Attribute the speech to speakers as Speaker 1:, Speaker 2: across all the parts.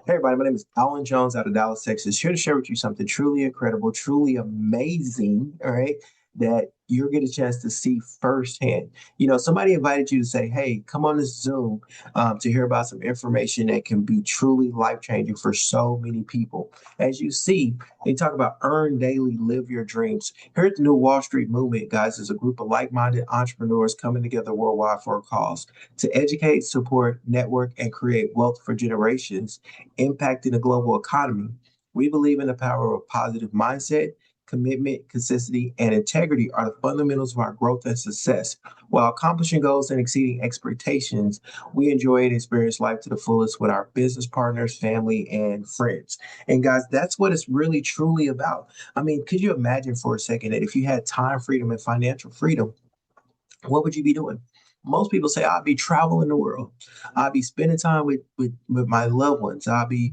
Speaker 1: Hey everybody, my name is Alan Jones out of Dallas, Texas, here to share with you something truly incredible, truly amazing, all right, that you'll get a chance to see firsthand. Somebody invited you to say, hey, come on this Zoom to hear about some information that can be truly life-changing for so many people. As you see, they talk about earn daily, live your dreams. Here at the New Wall Street Movement, guys, is a group of like-minded entrepreneurs coming together worldwide for a cause to educate, support, network, and create wealth for generations impacting the global economy. We believe in the power of positive mindset, commitment, consistency, and integrity are the fundamentals of our growth and success. While accomplishing goals and exceeding expectations, we enjoy and experience life to the fullest with our business partners, family, and friends. And guys, that's what it's really truly about. I mean, could you imagine for a second that if you had time freedom and financial freedom, what would you be doing? Most people say I'd be traveling the world. I'd be spending time with my loved ones. I'll be,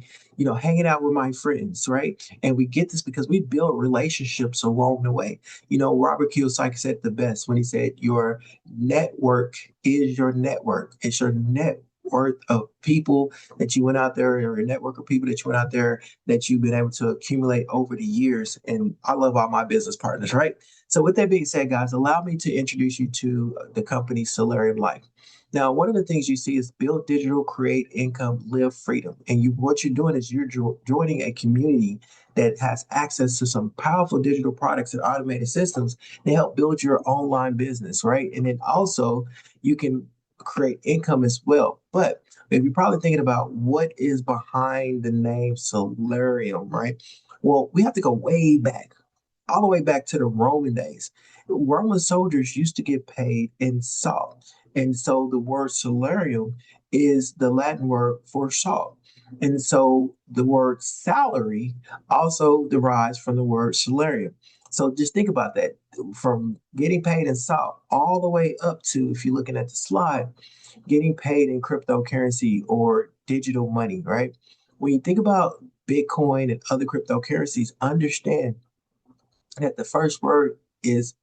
Speaker 1: hanging out with my friends, right? And we get this because we build relationships along the way. Robert Kiyosaki said it the best when he said, "Your network is your network. It's your net worth of people that you went out there, or a network of people that you went out there that you've been able to accumulate over the years." And I love all my business partners, right? So with that being said, guys, allow me to introduce you to the company Salarium Life. Now, one of the things you see is build digital, create income, live freedom. And what you're doing is you're joining a community that has access to some powerful digital products and automated systems to help build your online business, right? And then also you can create income as well. But if you're probably thinking about what is behind the name Solarium, right? Well, we have to go way back, all the way back to the Roman days. Roman soldiers used to get paid in salt. And so the word salarium is the Latin word for salt. And so the word salary also derives from the word salarium. So just think about that, from getting paid in salt all the way up to, if you're looking at the slide, getting paid in cryptocurrency or digital money, right? When you think about Bitcoin and other cryptocurrencies, understand that the first word is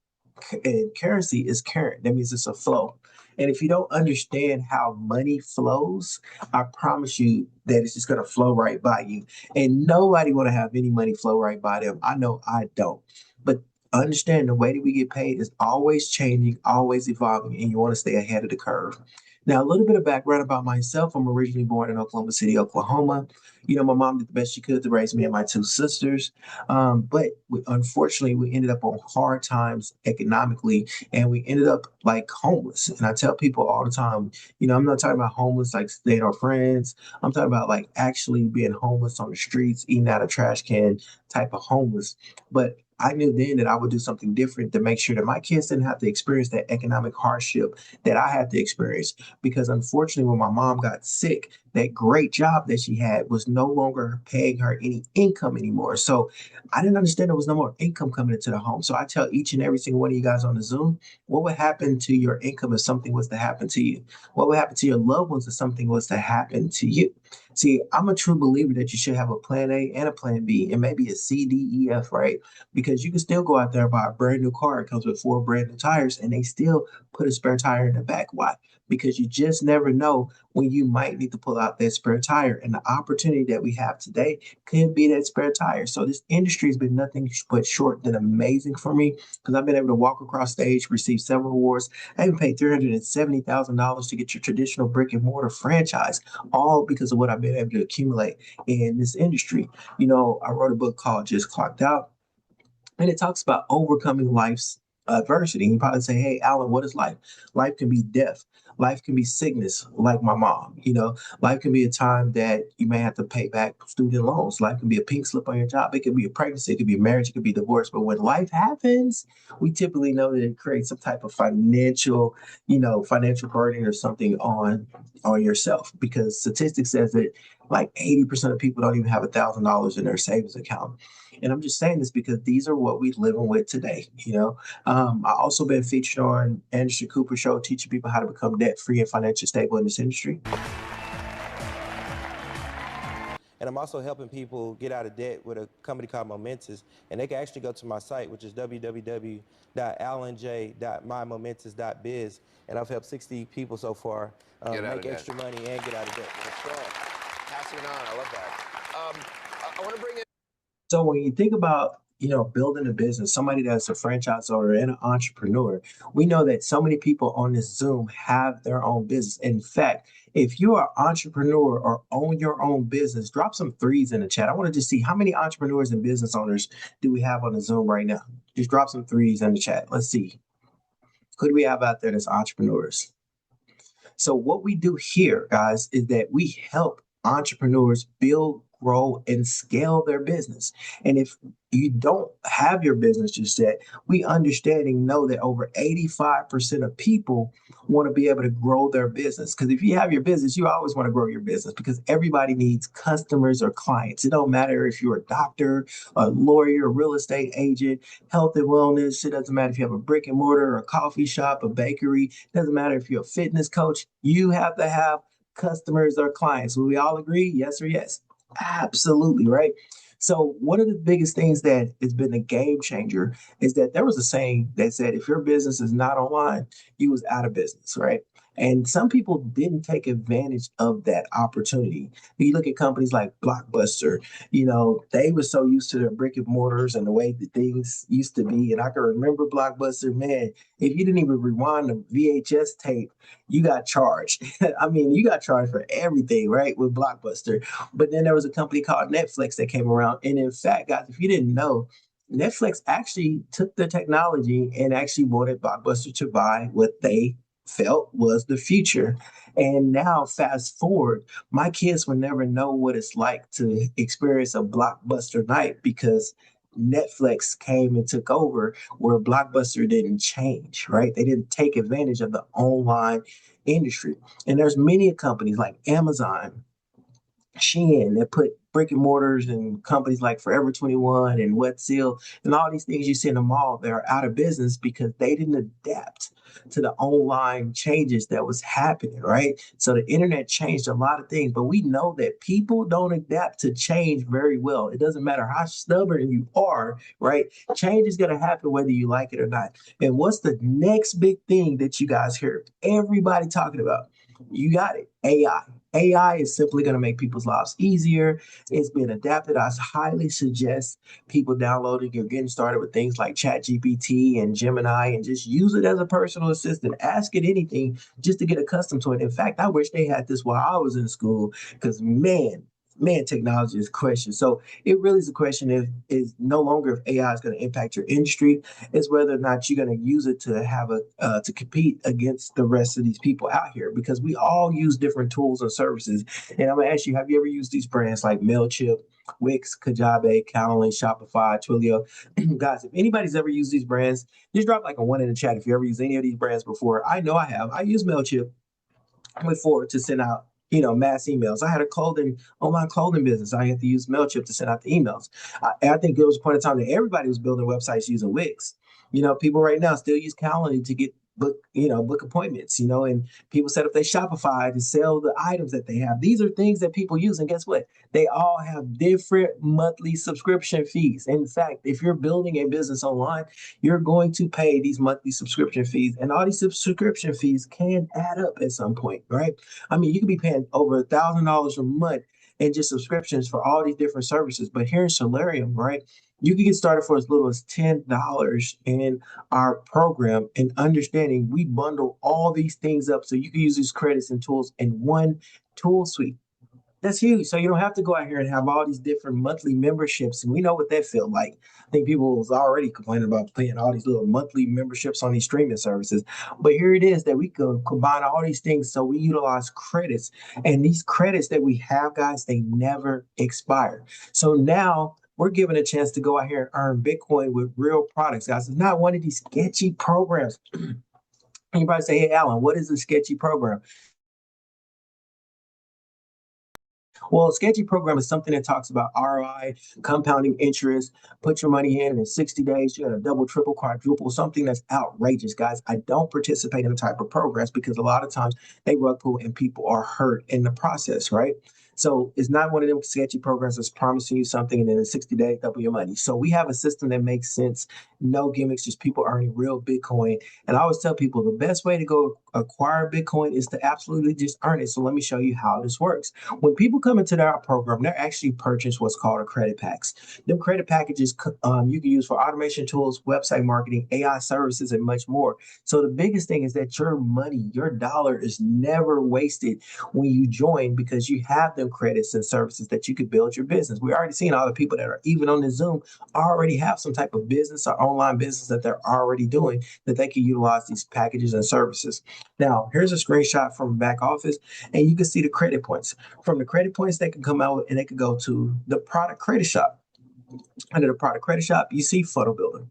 Speaker 1: in currency is current. That means it's a flow. And if you don't understand how money flows, I promise you that it's just going to flow right by you. And nobody want to have any money flow right by them. I know I don't. But understand the way that we get paid is always changing, always evolving, and you want to stay ahead of the curve. Now, a little bit of background about myself. I'm originally born in Oklahoma City, Oklahoma. My mom did the best she could to raise me and my two sisters. Unfortunately, we ended up on hard times economically, and we ended up like homeless. And I tell people all the time, I'm not talking about homeless like staying our friends. I'm talking about like actually being homeless on the streets, eating out of trash can type of homeless. But I knew then that I would do something different to make sure that my kids didn't have to experience that economic hardship that I had to experience. Because unfortunately, when my mom got sick, that great job that she had was no longer paying her any income anymore. So I didn't understand there was no more income coming into the home. So I tell each and every single one of you guys on the Zoom, what would happen to your income if something was to happen to you? What would happen to your loved ones if something was to happen to you? See, I'm a true believer that you should have a plan A and a plan B and maybe a C, D, E, F, right? Because you can still go out there and buy a brand new car. It comes with four brand new tires and they still put a spare tire in the back. Why? Because you just never know when you might need to pull out that spare tire. And the opportunity that we have today could be that spare tire. So this industry has been nothing but short than amazing for me because I've been able to walk across stage, receive several awards. I even paid $370,000 to get your traditional brick and mortar franchise, all because of what I've been able to accumulate in this industry. I wrote a book called Just Clocked Out, and it talks about overcoming life's adversity. And you probably say, hey, Alan, what is life? Life can be death. Life can be sickness, like my mom. Life can be a time that you may have to pay back student loans. Life can be a pink slip on your job. It could be a pregnancy. It could be a marriage. It could be divorce. But when life happens, we typically know that it creates some type of financial burden or something on yourself, because statistics says that like 80% of people don't even have $1,000 in their savings account. And I'm just saying this because these are what we're living with today. I also been featured on Anderson Cooper show, teaching people how to become debt free and financially stable in this industry.
Speaker 2: And I'm also helping people get out of debt with a company called Momentous. And they can actually go to my site, which is www.alanj.mymomentous.biz. And I've helped 60 people so far
Speaker 3: Get out
Speaker 2: make
Speaker 3: of debt.
Speaker 2: extra money and get out of debt.
Speaker 3: Let's go. passing it on. I love that. I want to bring in.
Speaker 1: So when you think about, building a business, somebody that's a franchise owner and an entrepreneur, we know that so many people on this Zoom have their own business. In fact, if you are an entrepreneur or own your own business, drop some threes in the chat. I want to just see how many entrepreneurs and business owners do we have on the Zoom right now? Just drop some threes in the chat. Let's see. Who do we have out there that's entrepreneurs? So what we do here, guys, is that we help entrepreneurs build, grow, and scale their business. And if you don't have your business just yet, we understand and know that over 85% of people want to be able to grow their business. Because if you have your business, you always want to grow your business because everybody needs customers or clients. It don't matter if you're a doctor, a lawyer, a real estate agent, health and wellness. It doesn't matter if you have a brick and mortar, a coffee shop, a bakery. It doesn't matter if you're a fitness coach. You have to have customers or clients. Will we all agree? Yes or yes? Absolutely, right? So one of the biggest things that has been a game changer is that there was a saying that said, if your business is not online, you was out of business, right? And some people didn't take advantage of that opportunity. You look at companies like Blockbuster, they were so used to their brick and mortars and the way that things used to be. And I can remember Blockbuster, man, if you didn't even rewind the VHS tape, you got charged. I mean, you got charged for everything, right? With Blockbuster. But then there was a company called Netflix that came around. And in fact, guys, if you didn't know, Netflix actually took the technology and actually wanted Blockbuster to buy what they felt was the future. And now, fast forward, my kids will never know what it's like to experience a Blockbuster night because Netflix came and took over where Blockbuster didn't change, right? They didn't take advantage of the online industry. And there's many companies like Amazon, Shein that put brick and mortars and companies like Forever 21 and Wet Seal and all these things you see in the mall, they're out of business because they didn't adapt to the online changes that was happening, right? So the internet changed a lot of things, but we know that people don't adapt to change very well. It doesn't matter how stubborn you are, right? Change is going to happen whether you like it or not. And what's the next big thing that you guys hear everybody talking about? You got it. AI. AI is simply going to make people's lives easier. It's been adapted. I highly suggest people downloading or getting started with things like ChatGPT and Gemini and just use it as a personal assistant. Ask it anything just to get accustomed to it. In fact, I wish they had this while I was in school because man, technology is a question. So it really is a question if is no longer if AI is going to impact your industry, it's whether or not you're going to use it to have to compete against the rest of these people out here because we all use different tools and services. And I'm gonna ask you, have you ever used these brands like Mailchimp, Wix, Kajabi, Calendly, Shopify, Twilio? Guys, if anybody's ever used these brands, just drop like a one in the chat if you ever used any of these brands before. I know I have. I use Mailchimp before to send out mass emails. I had a online clothing business. I had to use Mailchimp to send out the emails. I think there was a point in time that everybody was building websites using Wix. People right now still use Calendly to get book appointments, and people set up their Shopify to sell the items that they have. These are things that people use. And guess what? They all have different monthly subscription fees. In fact, if you're building a business online, you're going to pay these monthly subscription fees. And all these subscription fees can add up at some point, right? I mean, you could be paying over $1,000 a month in just subscriptions for all these different services. But here in Salarium, right, you can get started for as little as $10 in our program, and understanding we bundle all these things up so you can use these credits and tools in one tool suite. That's huge. So you don't have to go out here and have all these different monthly memberships. And we know what that felt like. I think people was already complaining about paying all these little monthly memberships on these streaming services. But here it is that we can combine all these things. So we utilize credits. And these credits that we have, guys, they never expire. So now we're given a chance to go out here and earn Bitcoin with real products, guys. It's not one of these sketchy programs. You probably say, hey, Alan, what is a sketchy program? Well, a sketchy program is something that talks about ROI, compounding interest, put your money in 60 days, you're going to double, triple, quadruple, something that's outrageous, guys. I don't participate in the type of programs because a lot of times they rug pull and people are hurt in the process, right? So it's not one of them sketchy programs that's promising you something and then in 60 days, double your money. So we have a system that makes sense, no gimmicks, just people earning real Bitcoin. And I always tell people the best way to go acquire Bitcoin is to absolutely just earn it. So let me show you how this works. When people come into our program, they're actually purchase what's called a credit packs. Them credit packages you can use for automation tools, website marketing, AI services, and much more. So the biggest thing is that your money, your dollar is never wasted when you join because you have them credits and services that you could build your business. We're already seeing all the people that are even on the Zoom already have some type of business or online business that they're already doing that they can utilize these packages and services. Now, here's a screenshot from back office, and you can see the credit points. From the credit points, they can come out and they can go to the product credit shop. Under the product credit shop, you see photo builder,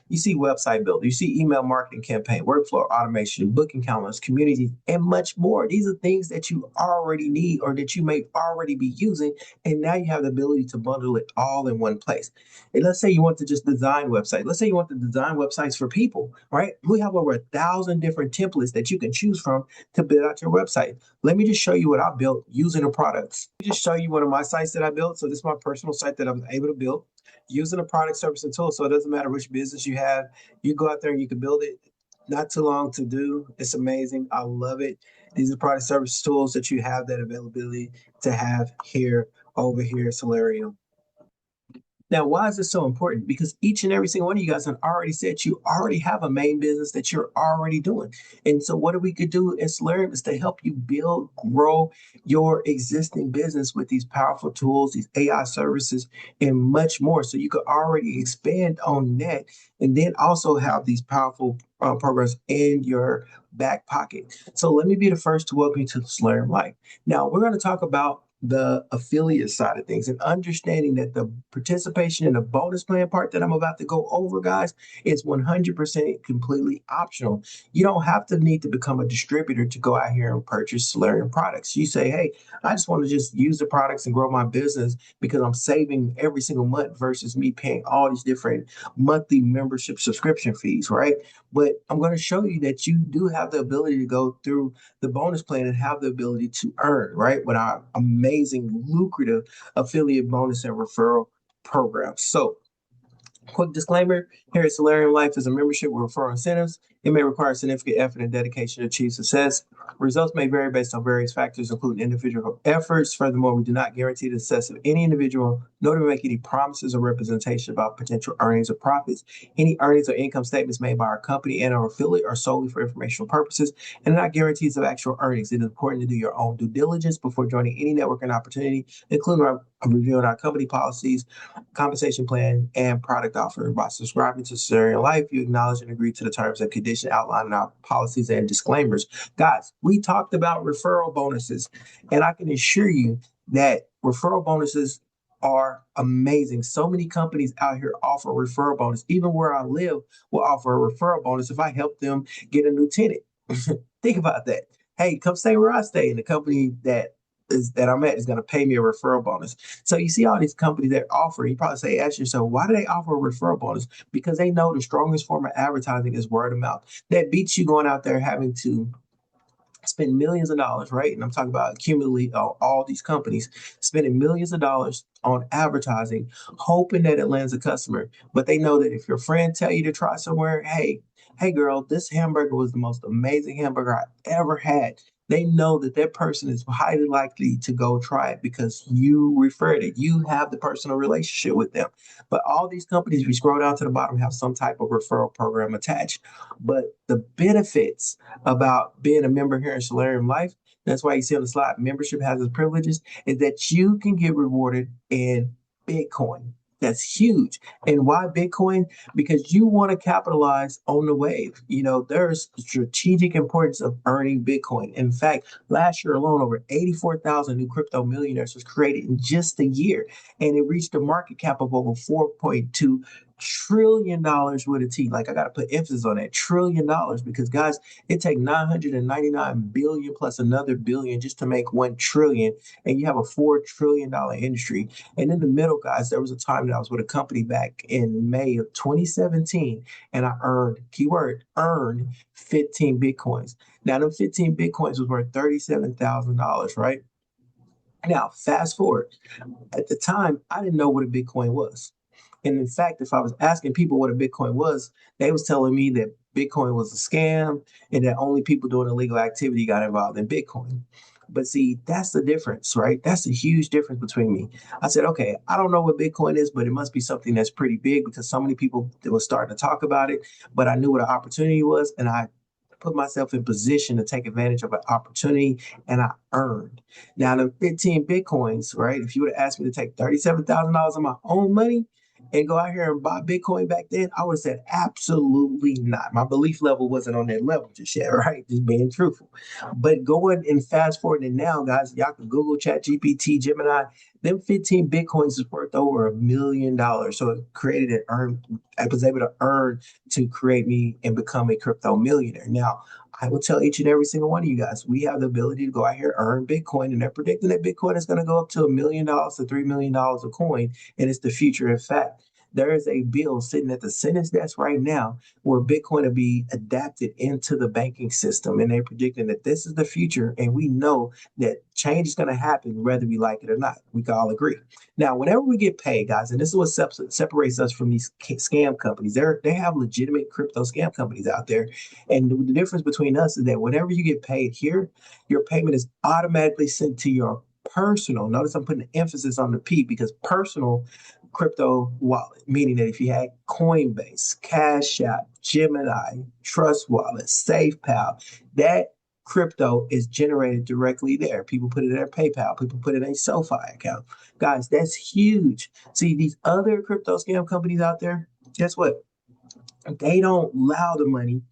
Speaker 1: you see website builder, you see email marketing campaign, workflow automation, booking calendars, communities, and much more. These are things that you already need or that you may already be using, and now you have the ability to bundle it all in one place. And let's say you want to just design website. Let's say you want to design websites for people, right? We have over 1,000 different templates that you can choose from to build out your website. Let me just show you what I built using the products. Let me just show you one of my sites that I built. So this is my personal site that I was able to build using a product, service, and tool. So it doesn't matter which business you have, you go out there and you can build it. Not too long to do. It's amazing. I love it. These are product, service, tools that you have that availability to have here over here at Salarium. Now, why is this so important? Because each and every single one of you guys have already said you already have a main business that you're already doing. And so what we could do at Salarium is to help you build, grow your existing business with these powerful tools, these AI services, and much more. So you could already expand on that and then also have these powerful programs in your back pocket. So let me be the first to welcome you to Salarium Life. Now, we're going to talk about the affiliate side of things and understanding that the participation in the bonus plan part that I'm about to go over, guys, is 100% completely optional. You don't have to need to become a distributor to go out here and purchase Solarium products. You say, hey, I just want to just use the products and grow my business because I'm saving every single month versus me paying all these different monthly membership subscription fees, right? But I'm going to show you that you do have the ability to go through the bonus plan and have the ability to earn, right, with our amazing, lucrative affiliate bonus and referral program. So, quick disclaimer, here at Salarium Life is a membership with referral incentives. It may require significant effort and dedication to achieve success. Results may vary based on various factors, including individual efforts. Furthermore, we do not guarantee the success of any individual, nor do we make any promises or representation about potential earnings or profits. Any earnings or income statements made by our company and our affiliate are solely for informational purposes and are not guarantees of actual earnings. It is important to do your own due diligence before joining any networking opportunity, including reviewing our company policies, compensation plan, and product offer. By subscribing to Salarium Life, you acknowledge and agree to the terms and conditions outlined in our policies and disclaimers. Guys, we talked about referral bonuses, and I can assure you that referral bonuses are amazing. So many companies out here offer referral bonus. Even where I live will offer a referral bonus if I help them get a new tenant. Think about that. Hey, come stay where I stay, and the company that I'm at is going to pay me a referral bonus. So you see all these companies that offer, you probably say, ask yourself, why do they offer a referral bonus? Because they know the strongest form of advertising is word of mouth. That beats you going out there having to spend millions of dollars, right? And I'm talking about accumulatively all these companies spending millions of dollars on advertising, hoping that it lands a customer. But they know that if your friend tell you to try somewhere, hey girl, this hamburger was the most amazing hamburger I ever had. They know that that person is highly likely to go try it because you referred it. You have the personal relationship with them. But all these companies, if you scroll down to the bottom, have some type of referral program attached. But the benefits about being a member here in Solarium Life, that's why you see on the slide, membership has its privileges, is that you can get rewarded in Bitcoin. That's huge. And why Bitcoin? Because you want to capitalize on the wave. You know, there's strategic importance of earning Bitcoin. In fact, last year alone, over 84,000 new crypto millionaires was created in just a year. And it reached a market cap of over $4.2 trillion with a T. Like, I got to put emphasis on that, $1 trillion, because guys, it takes 999 billion plus another billion just to make 1 trillion. And you have a $4 trillion industry. And in the middle, guys, there was a time that I was with a company back in May of 2017, and I earned 15 Bitcoins. Now, them 15 Bitcoins was worth $37,000, right? Now, fast forward. At the time, I didn't know what a Bitcoin was. And in fact, if I was asking people what a Bitcoin was, they was telling me that Bitcoin was a scam and that only people doing illegal activity got involved in Bitcoin. But see, that's the difference, right? That's a huge difference between me. I said, okay, I don't know what Bitcoin is, but it must be something that's pretty big because so many people were starting to talk about it. But I knew what an opportunity was, and I put myself in position to take advantage of an opportunity, and I earned. Now, the 15 Bitcoins, right? If you would have asked me to take $37,000 of my own money and go out here and buy Bitcoin back then, I would have said absolutely not. My belief level wasn't on that level just yet, right? Just being truthful. But going and fast forwarding now, guys, y'all can Google Chat GPT, Gemini. Them 15 Bitcoins is worth over $1 million. So it created and earned, I was able to earn to create me and become a crypto millionaire. Now, I will tell each and every single one of you guys, we have the ability to go out here, earn Bitcoin, and they're predicting that Bitcoin is going to go up to $1 million to $3 million a coin, and it's the future. In fact, there is a bill sitting at the Senate's desk right now where Bitcoin will be adapted into the banking system, and they're predicting that this is the future, and we know that change is going to happen whether we like it or not. We can all agree. Now, whenever we get paid, guys, and this is what separates us from these scam companies, they have legitimate crypto scam companies out there, and the difference between us is that whenever you get paid here, your payment is automatically sent to your personal. Notice I'm putting the emphasis on the P because personal crypto wallet, meaning that if you had Coinbase, Cash App, Gemini, Trust Wallet, SafePal, that crypto is generated directly there. People put it in their PayPal, people put it in a SoFi account. Guys, that's huge. See, these other crypto scam companies out there, guess what? They don't allow the money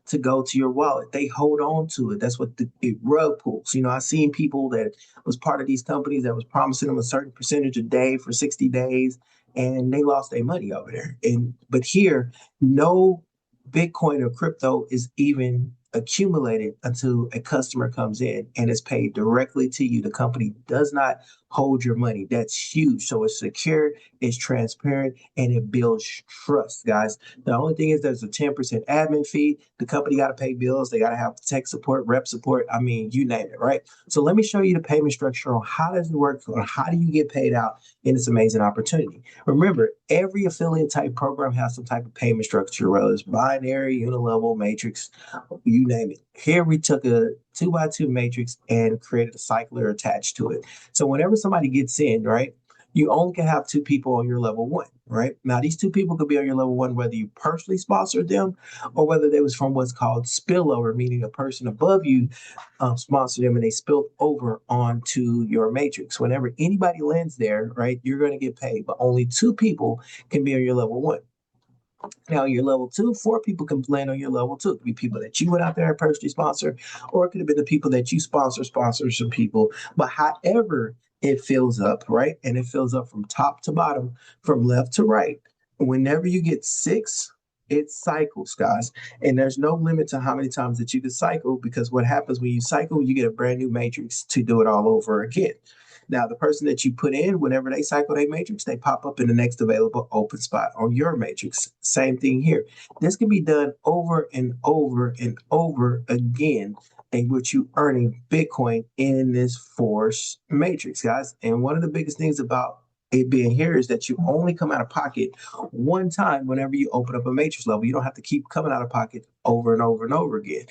Speaker 1: to go to your wallet. They hold on to it. That's what it rug pulls. I've seen people that was part of these companies that was promising them a certain percentage a day for 60 days, and they lost their money over there. But here, no Bitcoin or crypto is even accumulated until a customer comes in and is paid directly to you. The company does not hold your money. That's huge. So it's secure, it's transparent, and it builds trust, guys. The only thing is there's a 10% admin fee. The company got to pay bills. They got to have tech support, rep support. I mean, you name it, right? So let me show you the payment structure on how does it work, or how do you get paid out in this amazing opportunity. Remember, every affiliate type program has some type of payment structure, whether it's binary, unilevel, matrix, you name it. Here we took a 2x2 matrix and created a cycler attached to it. So whenever somebody gets in, right, you only can have two people on your level one, right? Now, these two people could be on your level one, whether you personally sponsored them or whether they was from what's called spillover, meaning a person above you sponsored them and they spilled over onto your matrix. Whenever anybody lands there, right, you're going to get paid, but only two people can be on your level one. Now, your level two, four people can land on your level two. It could be people that you went out there and personally sponsor, or it could have been the people that you sponsor some people. But however it fills up, right? And it fills up from top to bottom, from left to right. Whenever you get six, it cycles, guys. And there's no limit to how many times that you can cycle, because what happens when you cycle, you get a brand new matrix to do it all over again. Now, the person that you put in, whenever they cycle their matrix, they pop up in the next available open spot on your matrix. Same thing here. This can be done over and over and over again, in which you earning Bitcoin in this force matrix, guys. And one of the biggest things about it being here is that you only come out of pocket one time whenever you open up a matrix level. You don't have to keep coming out of pocket over and over and over again.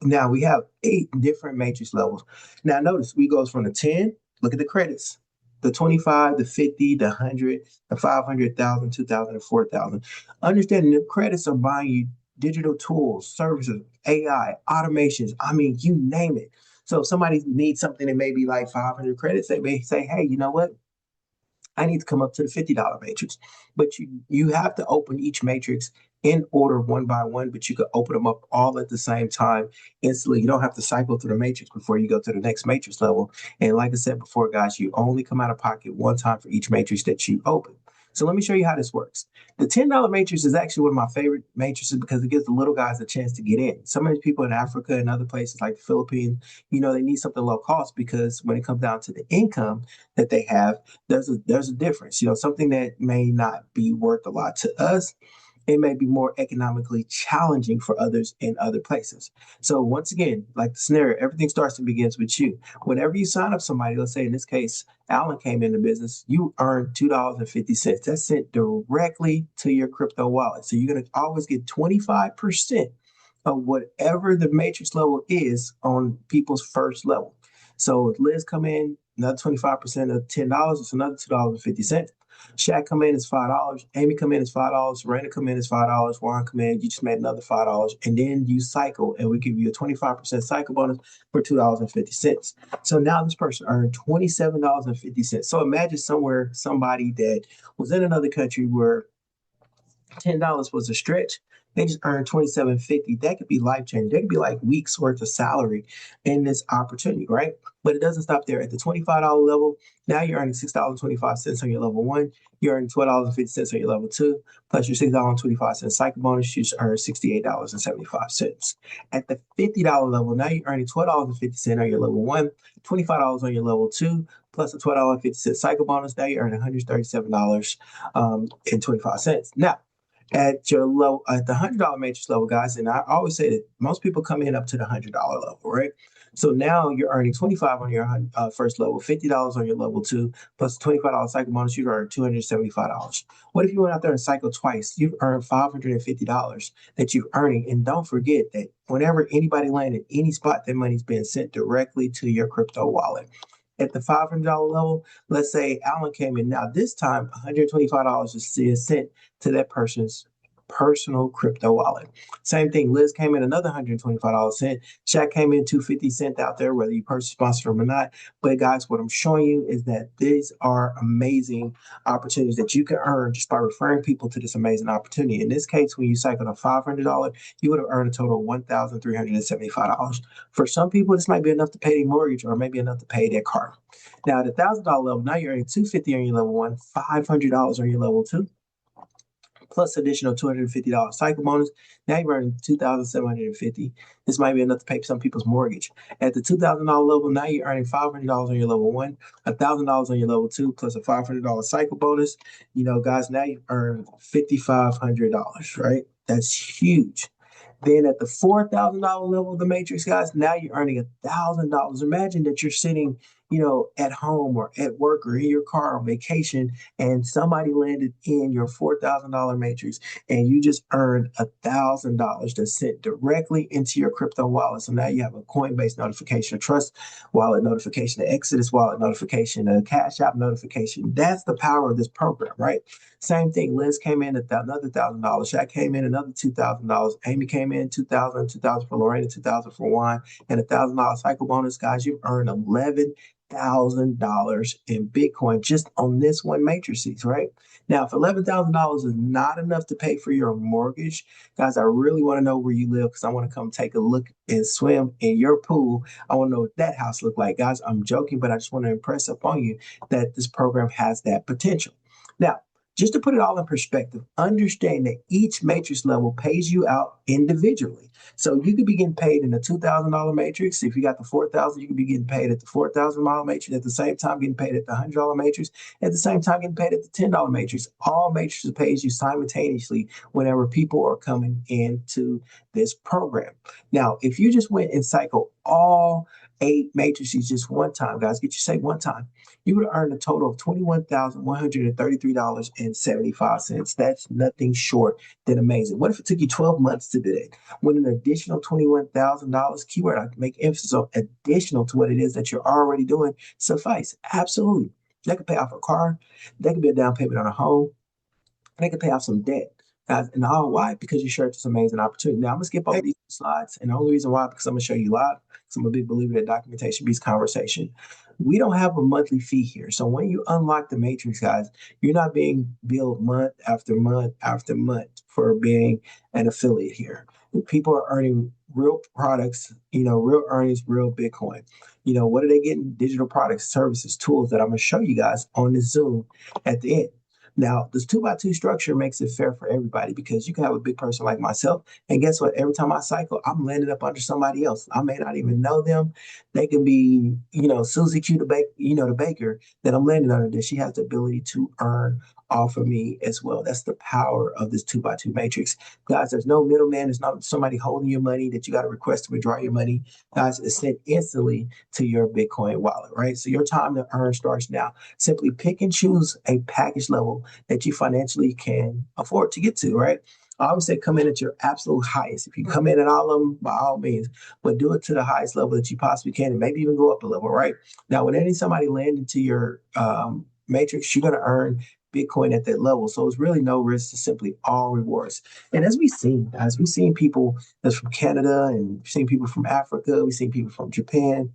Speaker 1: Now we have 8 different matrix levels. Now notice we goes from the 10. Look at the credits. The 25, the 50, the 100, the 500,000, 2,000, and 4,000. Understanding the credits are buying you digital tools, services, AI, automations. I mean, you name it. So if somebody needs something that may be like 500 credits, they may say, hey, you know what? I need to come up to the $50 matrix. But you have to open each matrix in order one by one, but you could open them up all at the same time instantly. You don't have to cycle through the matrix before you go to the next matrix level. And like I said before, guys, you only come out of pocket one time for each matrix that you open. So let me show you how this works. The $10 matrix is actually one of my favorite matrices because it gives the little guys a chance to get in. Some of these people in Africa and other places like the Philippines, they need something low cost, because when it comes down to the income that they have, there's a difference. Something that may not be worth a lot to us, it may be more economically challenging for others in other places. So once again, like the scenario, everything starts and begins with you. Whenever you sign up somebody, let's say in this case, Alan came into business, you earn $2.50. That's sent directly to your crypto wallet. So you're going to always get 25% of whatever the matrix level is on people's first level. So if Liz come in, another 25% of $10, it's another $2.50. Shaq come in is $5. Amy come in is $5. Serena come in is $5. Warren come in, you just made another $5. And then you cycle, and we give you a 25% cycle bonus for $2.50. So now this person earned $27.50. So imagine somebody that was in another country where $10 was a stretch. They just earned $27.50. That could be life changing. That could be like weeks worth of salary in this opportunity, right? But it doesn't stop there. At the $25 level, now you're earning $6.25 on your level one. You're earning $12.50 on your level two, plus your $6.25 cycle bonus. You just earn $68.75. At the $50 level, now you're earning $12.50 on your level one, $25 on your level two, plus a $12.50 cycle bonus. Now you're earning $137 and 25 cents. Now, at your low at the $100 matrix level, guys, and I always say that most people come in up to the $100 level, right? So now you're earning 25 on your first level, $50 on your level two, plus $25 cycle bonus. You earn $275. What if you went out there and cycled twice? You've earned $550 that you're earning, and don't forget that whenever anybody lands in any spot, that money's being sent directly to your crypto wallet. At the $500 level, let's say Alan came in. Now, this time, $125 is sent to that person's personal crypto wallet. Same thing. Liz came in another $125 sent. Shaq came in 250 cent out there, whether you purchase sponsor them or not. But guys, what I'm showing you is that these are amazing opportunities that you can earn just by referring people to this amazing opportunity. In this case, when you cycle a $500, you would have earned a total of $1,375. For some people, this might be enough to pay their mortgage or maybe enough to pay their car. Now, at the $1,000 level, now you're earning $250 on your level one, $500 on your level two, plus additional $250 cycle bonus. Now you're earning $2,750. This might be enough to pay some people's mortgage. At the $2,000 level, now you're earning $500 on your level one, $1,000 on your level two, plus a $500 cycle bonus. You know, guys, now you earn $5,500, right? That's huge. Then at the $4,000 level of the matrix, guys, now you're earning $1,000. Imagine that you're sitting, at home or at work or in your car on vacation, and somebody landed in your $4,000 matrix, and you just earned $1,000 that's sent directly into your crypto wallet. So now you have a Coinbase notification, a Trust wallet notification, an Exodus wallet notification, a Cash App notification. That's the power of this program, right? Same thing. Liz came in at another $1,000. Shaq came in another $2,000. Amy came in 2,000, 2,000 for Lorena, 2,000 for Juan, and $1,000 cycle bonus. Guys, you earned $11,000 in Bitcoin just on this one matrices, right? Now, if $11,000 is not enough to pay for your mortgage, guys, I really want to know where you live because I want to come take a look and swim in your pool. I want to know what that house look like. Guys, I'm joking, but I just want to impress upon you that this program has that potential. Now, just to put it all in perspective, understand that each matrix level pays you out individually. So you could be getting paid in a $2,000 matrix. If you got the 4,000, you could be getting paid at the $4,000 matrix. At the same time, getting paid at the $100 matrix. At the same time, getting paid at the $10 matrix. All matrices pays you simultaneously whenever people are coming into this program. Now, if you just went and cycled all 8 matrices just one time, guys, get you say one time, you would earn a total of $21,133.75. That's nothing short than amazing. What if it took you 12 months to do that? With an additional $21,000, keyword I make emphasis on additional to what it is that you're already doing, suffice. Absolutely. That could pay off a car. That could be a down payment on a home. They could pay off some debt. Guys, and all why? Because you shared this amazing opportunity. Now I'm gonna skip over these slides, and the only reason why because I'm gonna show you live. Because I'm a big believer that documentation beats conversation. We don't have a monthly fee here, so when you unlock the matrix, guys, you're not being billed month after month after month for being an affiliate here. People are earning real products, real earnings, real Bitcoin. What are they getting? Digital products, services, tools that I'm gonna show you guys on the Zoom at the end. Now, this 2x2 structure makes it fair for everybody because you can have a big person like myself. And guess what? Every time I cycle, I'm landing up under somebody else. I may not even know them. They can be, Susie Q, the baker that I'm landing under, that she has the ability to earn off of me as well. That's the power of this 2x2 matrix. Guys, there's no middleman. There's not somebody holding your money that you got to request to withdraw your money. Guys, it's sent instantly to your Bitcoin wallet, right? So your time to earn starts now. Simply pick and choose a package level that you financially can afford to get to, right? I always say come in at your absolute highest. If you come in at all of them, by all means, but do it to the highest level that you possibly can, and maybe even go up a level, right? Now, when any somebody land into your matrix, you're going to earn Bitcoin at that level. So it's really no risk, to simply all rewards. And as we've seen, guys, we've seen people that's from Canada, and we've seen people from Africa, we've seen people from Japan,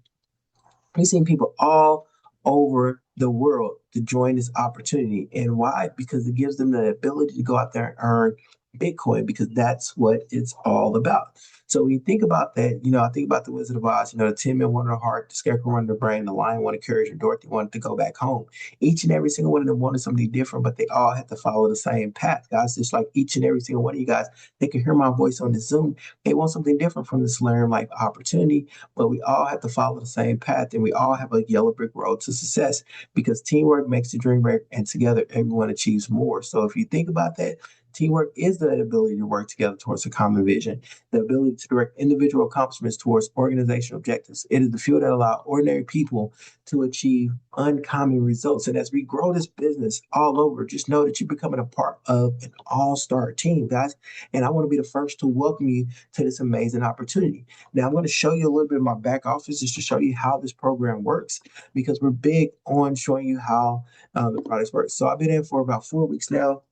Speaker 1: we've seen people all over the world to join this opportunity. And why? Because it gives them the ability to go out there and earn Bitcoin, because that's what it's all about. So when you think about that, I think about the Wizard of Oz, the Tin Man wanted a heart, the Scarecrow wanted a brain, the Lion wanted courage, and Dorothy wanted to go back home. Each and every single one of them wanted something different, but they all had to follow the same path, guys. Just like each and every single one of you guys, they can hear my voice on the Zoom. They want something different from the Salarium Life opportunity, but we all have to follow the same path, and we all have a yellow brick road to success, because teamwork makes the dream work, and together everyone achieves more. So if you think about that, teamwork is the ability to work together towards a common vision, the ability to direct individual accomplishments towards organizational objectives. It is the fuel that allows ordinary people to achieve uncommon results. And as we grow this business all over, just know that you're becoming a part of an all-star team, guys. And I want to be the first to welcome you to this amazing opportunity. Now, I'm going to show you a little bit of my back office just to show you how this program works, because we're big on showing you how the products work. So I've been in for about 4 weeks now.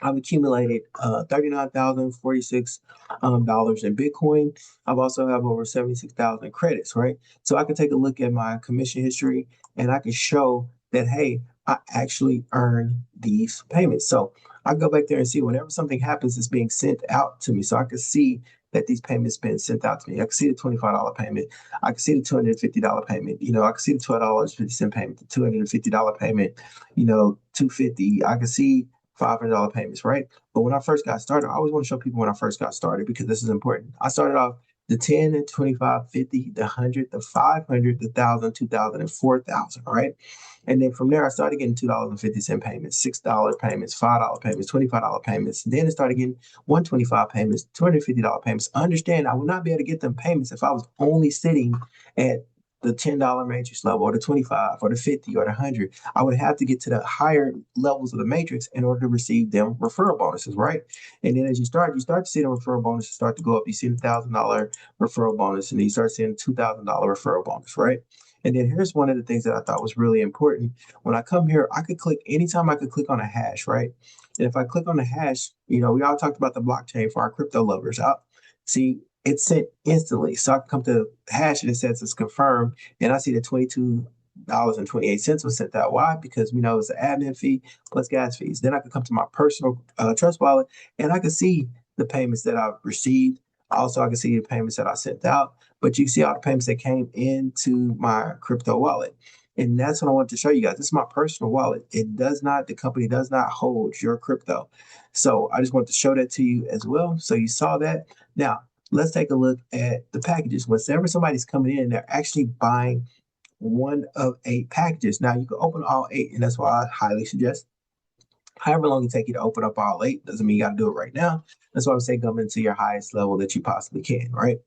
Speaker 1: I've accumulated $39,046 in Bitcoin. I've also have over 76,000 credits, right? So I can take a look at my commission history, and I can show that, hey, I actually earned these payments. So I go back there and see whenever something happens, it's being sent out to me. So I can see that these payments been sent out to me. I can see the $25 payment. I can see the $250 payment. I can see the $12.50 payment, the $250 payment, $250. I can see $500 payments, right? But when I first got started, I always want to show people when I first got started, because this is important. I started off the 10 and 25, 50, the 100, the 500, the 1,000, 2,000, and 4,000, right? And then from there, I started getting $2.50 payments, $6 payments, $5 payments, $25 payments. Then it started getting $125 payments, $250 payments. Understand, I would not be able to get them payments if I was only sitting at the $10 matrix level, or the 25, or the 50, or the 100. I would have to get to the higher levels of the matrix in order to receive them referral bonuses, right? And then as you start to see the referral bonuses start to go up. You see the $1,000 referral bonus, and then you start seeing the $2,000 referral bonus, right? And then here's one of the things that I thought was really important. When I come here, I could click anytime. I could click on a hash, right? And if I click on the hash, we all talked about the blockchain for our crypto lovers. See, it's sent instantly. So I can come to the hash, and it says it's confirmed, and I see that $22.28 was sent out. Why? Because it's an admin fee plus gas fees. Then I can come to my personal trust wallet, and I can see the payments that I've received. Also, I can see the payments that I sent out. But you see all the payments that came into my crypto wallet. And that's what I want to show you guys. This is my personal wallet. The company does not hold your crypto. So I just want to show that to you as well. So you saw that. Now, let's take a look at the packages. Whenever somebody's coming in, they're actually buying one of 8 packages. Now, you can open all 8, and that's why I highly suggest, however long it take you to open up all 8, doesn't mean you got to do it right now. That's why I say come into your highest level that you possibly can, right?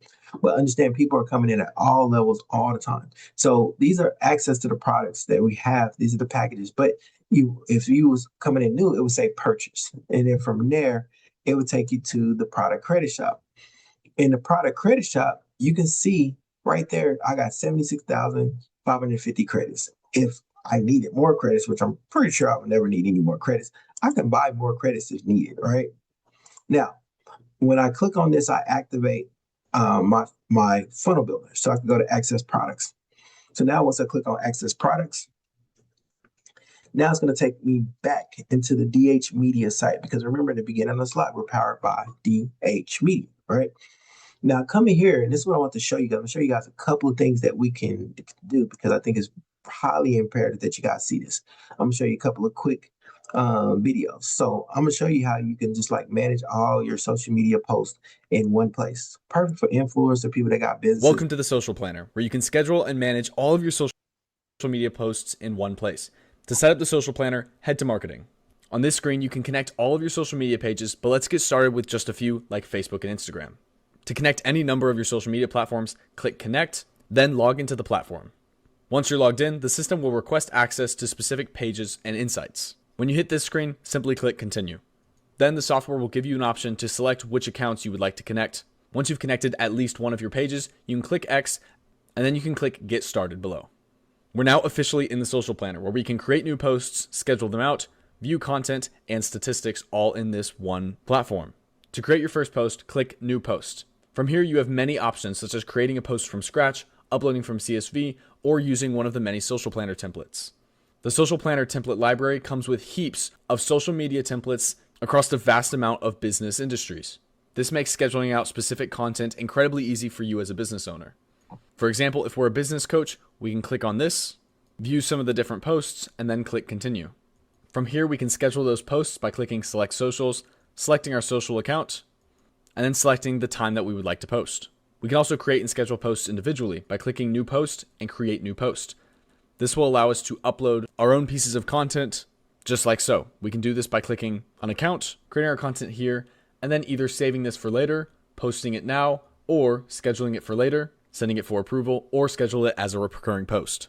Speaker 1: But understand, people are coming in at all levels all the time. So these are access to the products that we have. These are the packages. But if you was coming in new, it would say purchase. And then from there, it would take you to the product credit shop. In the product credit shop, you can see right there, I got 76,550 credits. If I needed more credits, which I'm pretty sure I would never need any more credits, I can buy more credits if needed, right? Now, when I click on this, I activate my funnel builder. So I can go to access products. So now once I click on access products, now it's going to take me back into the DH Media site, because remember in the beginning of the slide, we're powered by DH Media, right? Now coming here, and this is what I want to show you guys. I'm going to show you guys a couple of things that we can do, because I think it's highly imperative that you guys see this. I'm going to show you a couple of quick videos. So I'm going to show you how you can just manage all your social media posts in one place. Perfect for influencers, people that got business.
Speaker 4: Welcome to the Social Planner, where you can schedule and manage all of your social media posts in one place. To set up the Social Planner, head to Marketing. On this screen, you can connect all of your social media pages, but let's get started with just a few, like Facebook and Instagram. To connect any number of your social media platforms, click Connect, then log into the platform. Once you're logged in, the system will request access to specific pages and insights. When you hit this screen, simply click Continue. Then the software will give you an option to select which accounts you would like to connect. Once you've connected at least one of your pages, you can click X, and then you can click Get Started below. We're now officially in the social planner where we can create new posts, schedule them out, view content, and statistics all in this one platform. To create your first post, click New Post. From here, you have many options such as creating a post from scratch, uploading from CSV, or using one of the many social planner templates. The social planner template library comes with heaps of social media templates across the vast amount of business industries. This makes scheduling out specific content incredibly easy for you as a business owner. For example, if we're a business coach, we can click on this, view some of the different posts, and then click Continue. From here, we can schedule those posts by clicking Select Socials, selecting our social account, and then selecting the time that we would like to post. We can also create and schedule posts individually by clicking New Post and Create New Post. This will allow us to upload our own pieces of content just like so. We can do this by clicking on Account, creating our content here, and then either saving this for later, posting it now, or scheduling it for later, sending it for approval, or schedule it as a recurring post.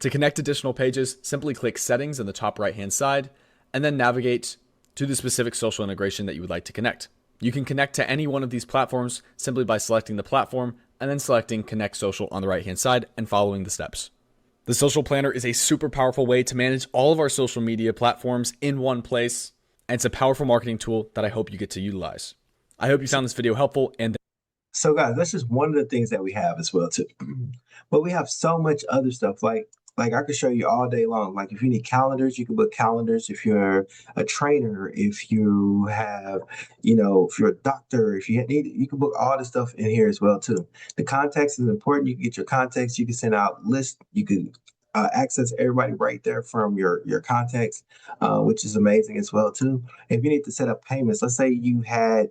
Speaker 4: To connect additional pages, simply click Settings in the top right-hand side, and then navigate to the specific social integration that you would like to connect. You can connect to any one of these platforms simply by selecting the platform and then selecting Connect Social on the right-hand side and following the steps. The social planner is a super powerful way to manage all of our social media platforms in one place, and it's a powerful marketing tool that I hope you get to utilize. I hope you found this video helpful, and
Speaker 1: So guys, that's just one of the things that we have as well too. But we have so much other stuff. Like I could show you all day long. Like if you need calendars, you can book calendars. If you're a trainer, if you have, if you're a doctor, if you need, you can book all this stuff in here as well too. The context is important. You can get your context. You can send out lists. You can access everybody right there from your contacts, which is amazing as well too. If you need to set up payments, let's say you had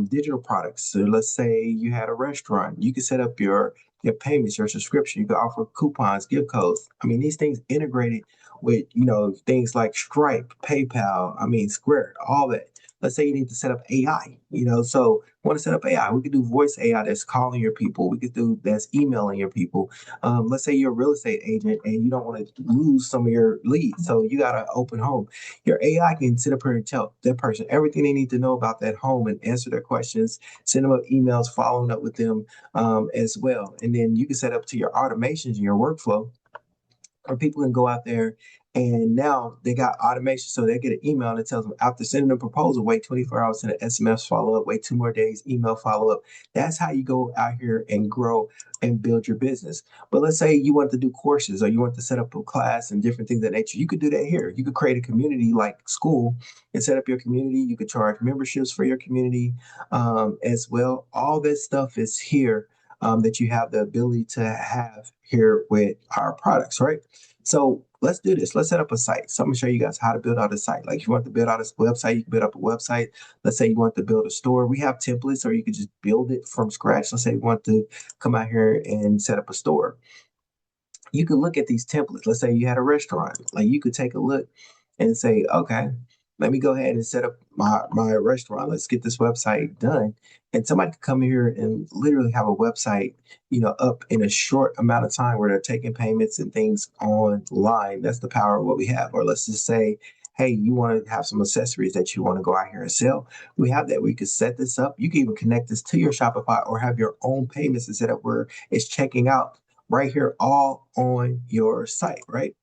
Speaker 1: digital products. So let's say you had a restaurant, you could set up your payments, your subscription. You could offer coupons, gift codes. I mean, these things integrated with things like Stripe, PayPal. I mean, Square, all that. Let's say you need to set up AI. So want to set up AI? We could do voice AI that's calling your people. We could do that's emailing your people. Let's say you're a real estate agent and you don't want to lose some of your leads, so you got an open home. Your AI can sit up here and tell that person everything they need to know about that home and answer their questions, send them up emails, following up with them as well. And then you can set up to your automations and your workflow, or people can go out there and now they got automation. So they get an email that tells them after sending a proposal, wait 24 hours, send an SMS follow up, wait 2 more days, email follow up. That's how you go out here and grow and build your business. But let's say you want to do courses or you want to set up a class and different things of that nature. You could do that here. You could create a community like school and set up your community. You could charge memberships for your community as well. All that stuff is here. That you have the ability to have here with our products, right? So let's do this. Let's set up a site. So I'm gonna show you guys how to build out a site. Like if you want to build out a website, you can build up a website. Let's say you want to build a store. We have templates, or you could just build it from scratch. Let's say you want to come out here and set up a store. You can look at these templates. Let's say you had a restaurant. Like you could take a look and say, okay, let me go ahead and set up my restaurant. Let's get this website done. And somebody could come here and literally have a website, up in a short amount of time where they're taking payments and things online. That's the power of what we have. Or let's just say, hey, you want to have some accessories that you want to go out here and sell. We have that. We could set this up. You can even connect this to your Shopify or have your own payments and set up where it's checking out right here, all on your site, right?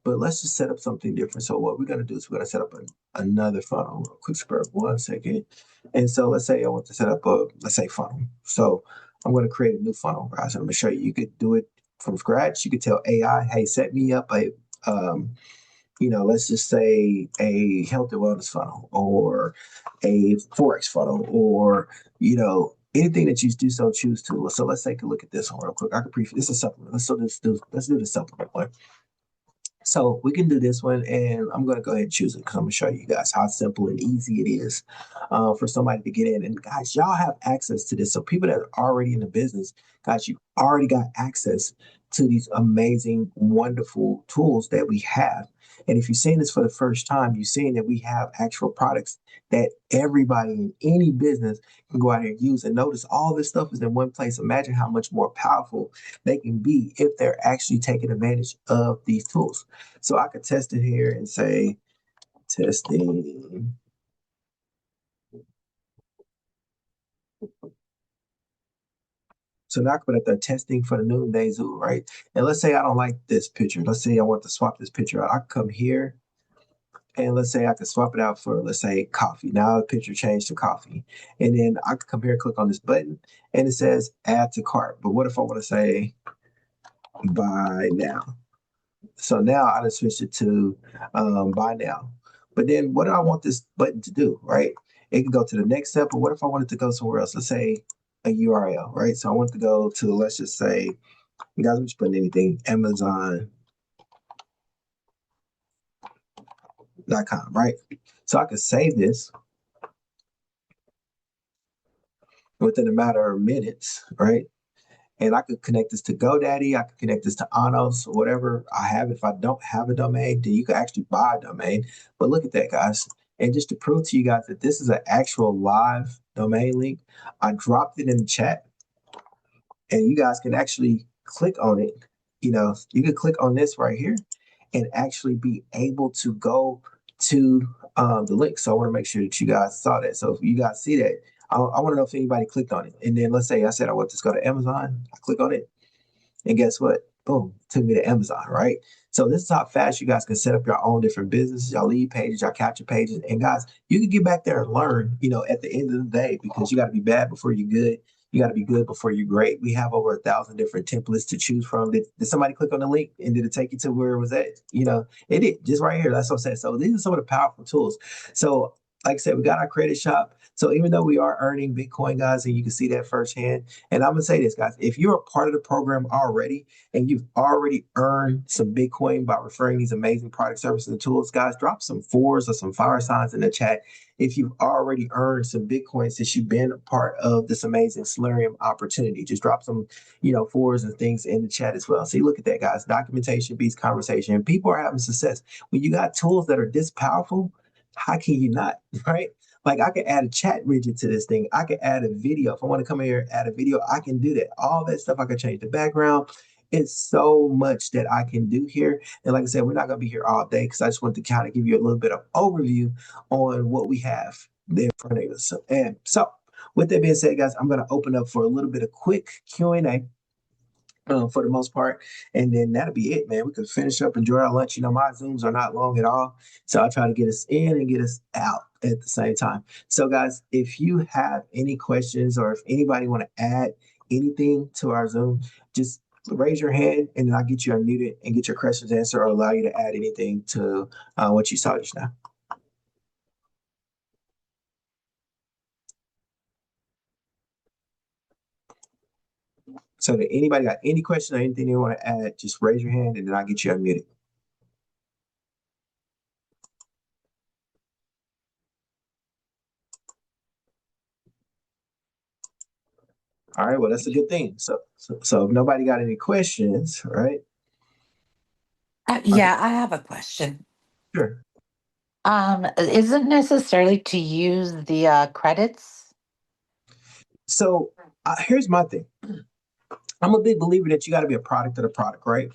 Speaker 1: But let's just set up something different. So what we're going to do is we're going to set up another funnel. Real quick, spare 1 second. And so let's say I want to set up let's say funnel. So I'm going to create a new funnel, guys. I'm going to show you. You could do it from scratch. You could tell AI, hey, set me up a, let's just say a health and wellness funnel or a Forex funnel or, anything that you do so choose to. So let's take a look at this one real quick. I could this is a supplement. Let's do the supplement one. So we can do this one, and I'm going to go ahead and choose it because I'm going to show you guys how simple and easy it is for somebody to get in. And guys, y'all have access to this. So people that are already in the business, guys, you already got access to these amazing, wonderful tools that we have. And if you're seeing this for the first time, you're seeing that we have actual products that everybody in any business can go out here and use. And notice all this stuff is in one place. Imagine how much more powerful they can be if they're actually taking advantage of these tools. So I could test it here and say testing So now I can put up there testing for the noonday zoo, right? And let's say I don't like this picture. Let's say I want to swap this picture out. I can come here and let's say I can swap it out for, let's say, coffee. Now the picture changed to coffee. And then I can come here and click on this button and it says add to cart. But what if I want to say buy now? So now I just switched it to buy now. But then what do I want this button to do, right? It can go to the next step, but what if I wanted to go somewhere else? Let's say a URL, right? So I want to go to, let's just say, you guys, I'm just putting anything, Amazon.com, right? So I could save this within a matter of minutes, right? And I could connect this to GoDaddy. I could connect this to Anos, whatever I have. If I don't have a domain, then you can actually buy a domain. But look at that, guys. And just to prove to you guys that this is an actual live domain link, I dropped it in the chat and you guys can actually click on it. You know, you can click on this right here and actually be able to go to the link. So I want to make sure that you guys saw that. So if you guys see that, I want to know if anybody clicked on it. And then let's say I said I want to go to Amazon. I click on it. And guess what? Boom, took me to Amazon, right? So this is how fast you guys can set up your own different businesses, your lead pages, your capture pages. And guys, you can get back there and learn, you know, at the end of the day, because you got to be bad before you're good. You got to be good before you're great. We have over 1,000 different templates to choose from. Did somebody click on the link and did it take you to where it was at? You know, it did, just right here. That's what I'm saying. So these are some of the powerful tools. So like I said, we got our credit shop. So even though we are earning Bitcoin, guys, and you can see that firsthand, and I'm gonna say this, guys, if you're a part of the program already and you've already earned some Bitcoin by referring these amazing product services and tools, guys, drop some fours or some fire signs in the chat if you've already earned some Bitcoin since you've been a part of this amazing Salarium opportunity. Just drop some, you know, fours and things in the chat as well. See, look at that, guys. Documentation beats conversation. And people are having success. When you got tools that are this powerful, how can you not, right? Like I can add a chat widget to this thing. I can add a video. If I want to come in here and add a video, I can do that. All that stuff, I can change the background. It's so much that I can do here. And like I said, we're not going to be here all day because I just want to kind of give you a little bit of overview on what we have there in front of us. So with that being said, guys, I'm going to open up for a little bit of quick Q&A. For the most part. And then that'll be it, man. We could finish up, enjoy our lunch. You know, my Zooms are not long at all. So I try to get us in and get us out at the same time. So guys, if you have any questions or if anybody want to add anything to our Zoom, just raise your hand and then I'll get you unmuted and get your questions answered or allow you to add anything to what you saw just now. So if anybody got any question or anything they want to add, just raise your hand and then I'll get you unmuted. All right, well, that's a good thing. So if nobody got any questions, right?
Speaker 5: Yeah, I have a question.
Speaker 1: Sure.
Speaker 5: Isn't necessarily to use the credits?
Speaker 1: So here's my thing. I'm a big believer that you got to be a product of the product, right?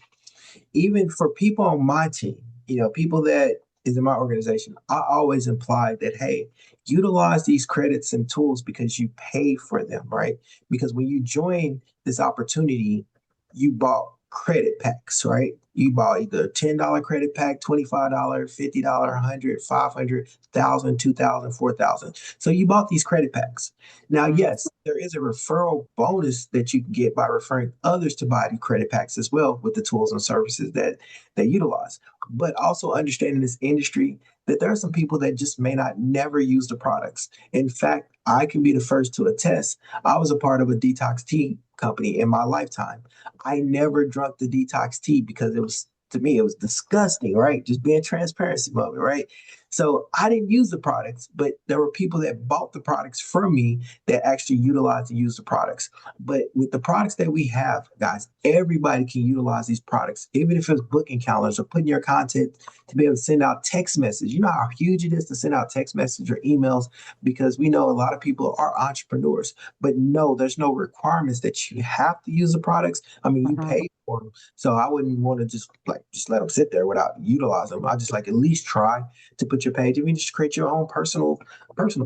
Speaker 1: Even for people on my team, you know, people that is in my organization, I always imply that, hey, utilize these credits and tools because you pay for them, right? Because when you join this opportunity, you bought credit packs, right? You bought either $10 credit pack, $25, $50, $100, $500, $1,000, $2,000, $4,000. So you bought these credit packs. Now, yes, there is a referral bonus that you can get by referring others to buy the credit packs as well with the tools and services that they utilize. But also understanding this industry that there are some people that just may not never use the products. In fact, I can be the first to attest. I was a part of a detox tea company in my lifetime. I never drank the detox tea because it was, to me, it was disgusting, right? Just being transparency moment, right? So I didn't use the products, but there were people that bought the products from me that actually utilized and use the products. But with the products that we have, guys, everybody can utilize these products, even if it's booking calendars or putting your content to be able to send out text message. You know how huge it is to send out text message or emails because we know a lot of people are entrepreneurs. But no, there's no requirements that you have to use the products. I mean, you pay for them. So I wouldn't want to just let them sit there without utilizing them. I just at least try to put your page. If you just create your own personal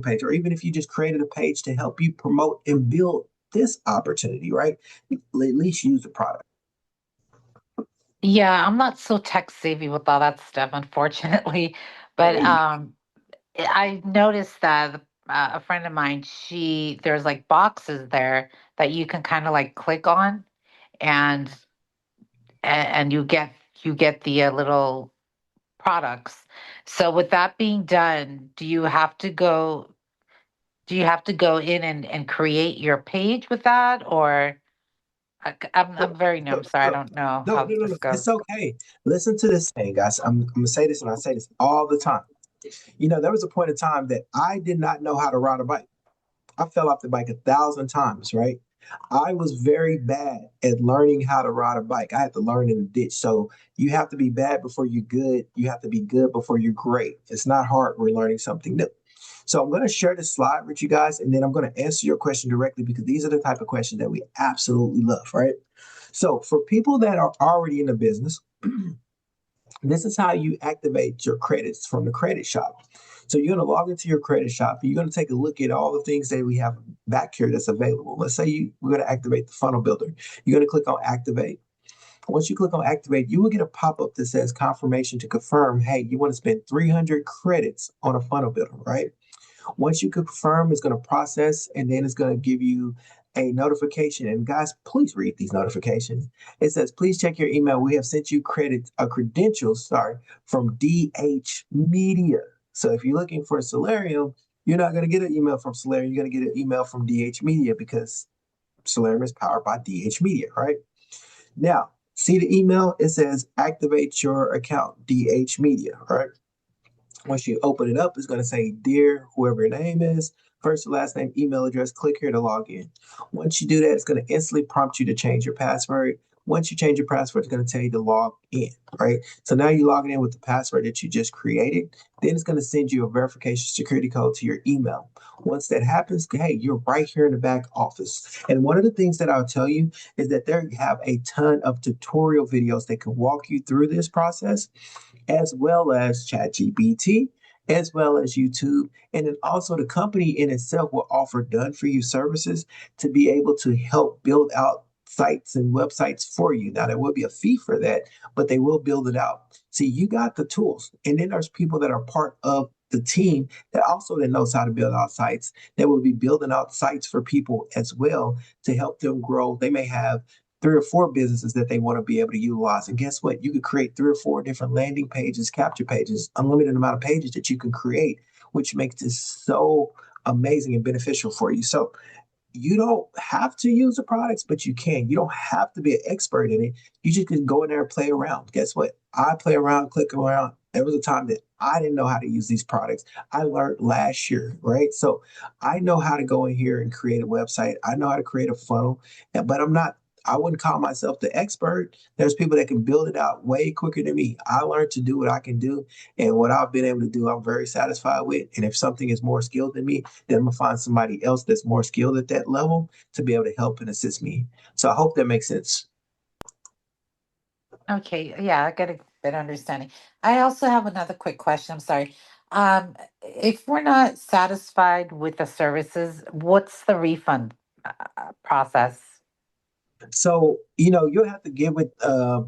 Speaker 1: page, or even if you just created a page to help you promote and build this opportunity, right? At least use the product.
Speaker 5: Yeah, I'm not so tech savvy with all that stuff, unfortunately. But
Speaker 1: Hey,
Speaker 5: I noticed that a friend of mine, there's like boxes there that you can kind of like click on, and and you get the little products. So with that being done, do you have to go in and create your page with that, or I'm very new. I'm sorry, I
Speaker 1: so,
Speaker 5: don't know
Speaker 1: no,
Speaker 5: how
Speaker 1: no, no, no.
Speaker 5: this goes.
Speaker 1: It's okay. Listen to this thing, guys. I'm gonna say this, and I say this all the time. There was a point in time that I did not know how to ride a bike. I fell off the bike 1,000 times, right? I was very bad at learning how to ride a bike. I had to learn in the ditch. So you have to be bad before you're good. You have to be good before you're great. It's not hard. We're learning something new. So I'm going to share this slide with you guys, and then I'm going to answer your question directly because these are the type of questions that we absolutely love, right? So for people that are already in the business, this is how you activate your credits from the credit shop. So you're going to log into your credit shop and you're going to take a look at all the things that we have back here that's available. Let's say we're going to activate the funnel builder. You're going to click on activate. Once you click on activate, you will get a pop-up that says confirmation to confirm, hey, you want to spend 300 credits on a funnel builder, right? Once you confirm, it's going to process and then it's going to give you a notification. And guys, please read these notifications. It says, please check your email. We have sent you credentials, from DH Media. So if you're looking for Salarium, you're not going to get an email from Salarium. You're going to get an email from DH Media because Salarium is powered by DH Media, right? Now, see the email? It says activate your account, DH Media, right? Once you open it up, it's going to say, Dear whoever your name is, first and last name, email address, click here to log in. Once you do that, it's going to instantly prompt you to change your password. Once you change your password, it's going to tell you to log in, right? So now you're logging in with the password that you just created. Then it's going to send you a verification security code to your email. Once that happens, hey, you're right here in the back office. And one of the things that I'll tell you is that they have a ton of tutorial videos that can walk you through this process as well as ChatGPT, as well as YouTube. And then also the company in itself will offer done for you services to be able to help build out sites and websites for you. Now, there will be a fee for that, but they will build it out. See, you got the tools. And then there's people that are part of the team that knows how to build out sites that will be building out sites for people as well to help them grow. They may have 3 or 4 businesses that they want to be able to utilize. And guess what? You could create 3 or 4 different landing pages, capture pages, unlimited amount of pages that you can create, which makes this so amazing and beneficial for you. So you don't have to use the products, but you can. You don't have to be an expert in it. You just can go in there and play around. Guess what? I play around, click around. There was a time that I didn't know how to use these products. I learned last year, right? So I know how to go in here and create a website. I know how to create a funnel, but I wouldn't call myself the expert. There's people that can build it out way quicker than me. I learned to do what I can do, and what I've been able to do, I'm very satisfied with. And if something is more skilled than me, then I'm gonna find somebody else that's more skilled at that level to be able to help and assist me. So I hope that makes sense.
Speaker 5: Okay, yeah, I get a better understanding. I also have another quick question. I'm sorry. If we're not satisfied with the services, what's the refund process?
Speaker 1: So, you'll have to give it,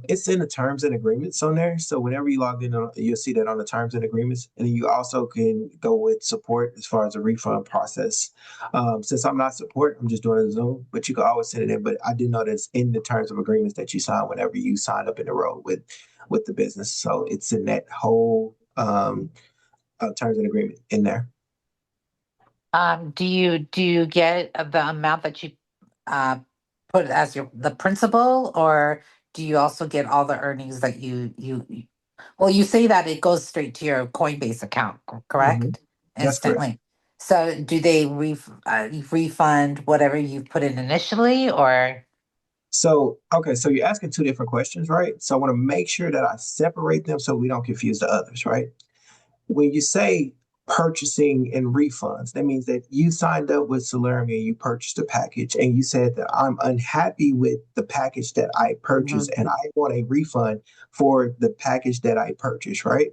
Speaker 1: it's in the terms and agreements on there. So whenever you log in, you'll see that on the terms and agreements. And then you also can go with support as far as the refund process. Since I'm not support, I'm just doing a Zoom, but you can always send it in. But I do know that it's in the terms of agreements that you sign whenever you sign up in the road with the business. So it's in that whole terms and agreement in there.
Speaker 5: Do you get the amount that you uh, put as the principal, or do you also get all the earnings that well, you say that it goes straight to your Coinbase account,
Speaker 1: Mhm.
Speaker 5: correct?
Speaker 1: That's correct.
Speaker 5: Instantly. So do they refund whatever you put in initially, or?
Speaker 1: So, okay, so you're asking 2 different questions, right? So I want to make sure that I separate them so we don't confuse the others, right? When you say purchasing and refunds, that means that you signed up with Salarium and you purchased a package and you said that I'm unhappy with the package that I purchased
Speaker 5: Mhm.
Speaker 1: and I want a refund for the package that I purchased, right?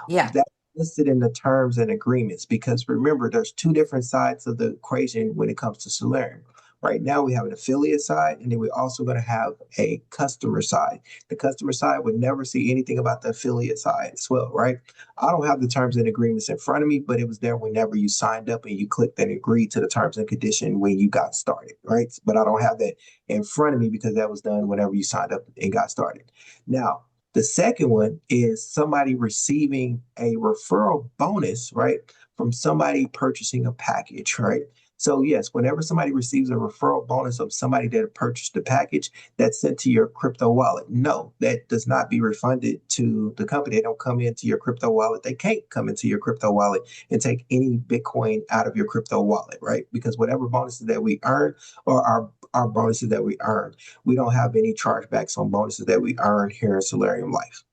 Speaker 5: Yeah.
Speaker 1: That's listed in the terms and agreements because remember, there's 2 different sides of the equation when it comes to Salarium. Right now, we have an affiliate side, and then we're also going to have a customer side. The customer side would never see anything about the affiliate side as well, right? I don't have the terms and agreements in front of me, but it was there whenever you signed up and you clicked and agreed to the terms and condition when you got started, right? But I don't have that in front of me because that was done whenever you signed up and got started. Now, the second one is somebody receiving a referral bonus, right, from somebody purchasing a package, right? So yes, whenever somebody receives a referral bonus of somebody that purchased the package, that's sent to your crypto wallet. No, that does not be refunded to the company. They don't come into your crypto wallet. They can't come into your crypto wallet and take any Bitcoin out of your crypto wallet, right? Because whatever bonuses that we earn or our bonuses that we earn, we don't have any chargebacks on bonuses that we earn here in Salarium Life.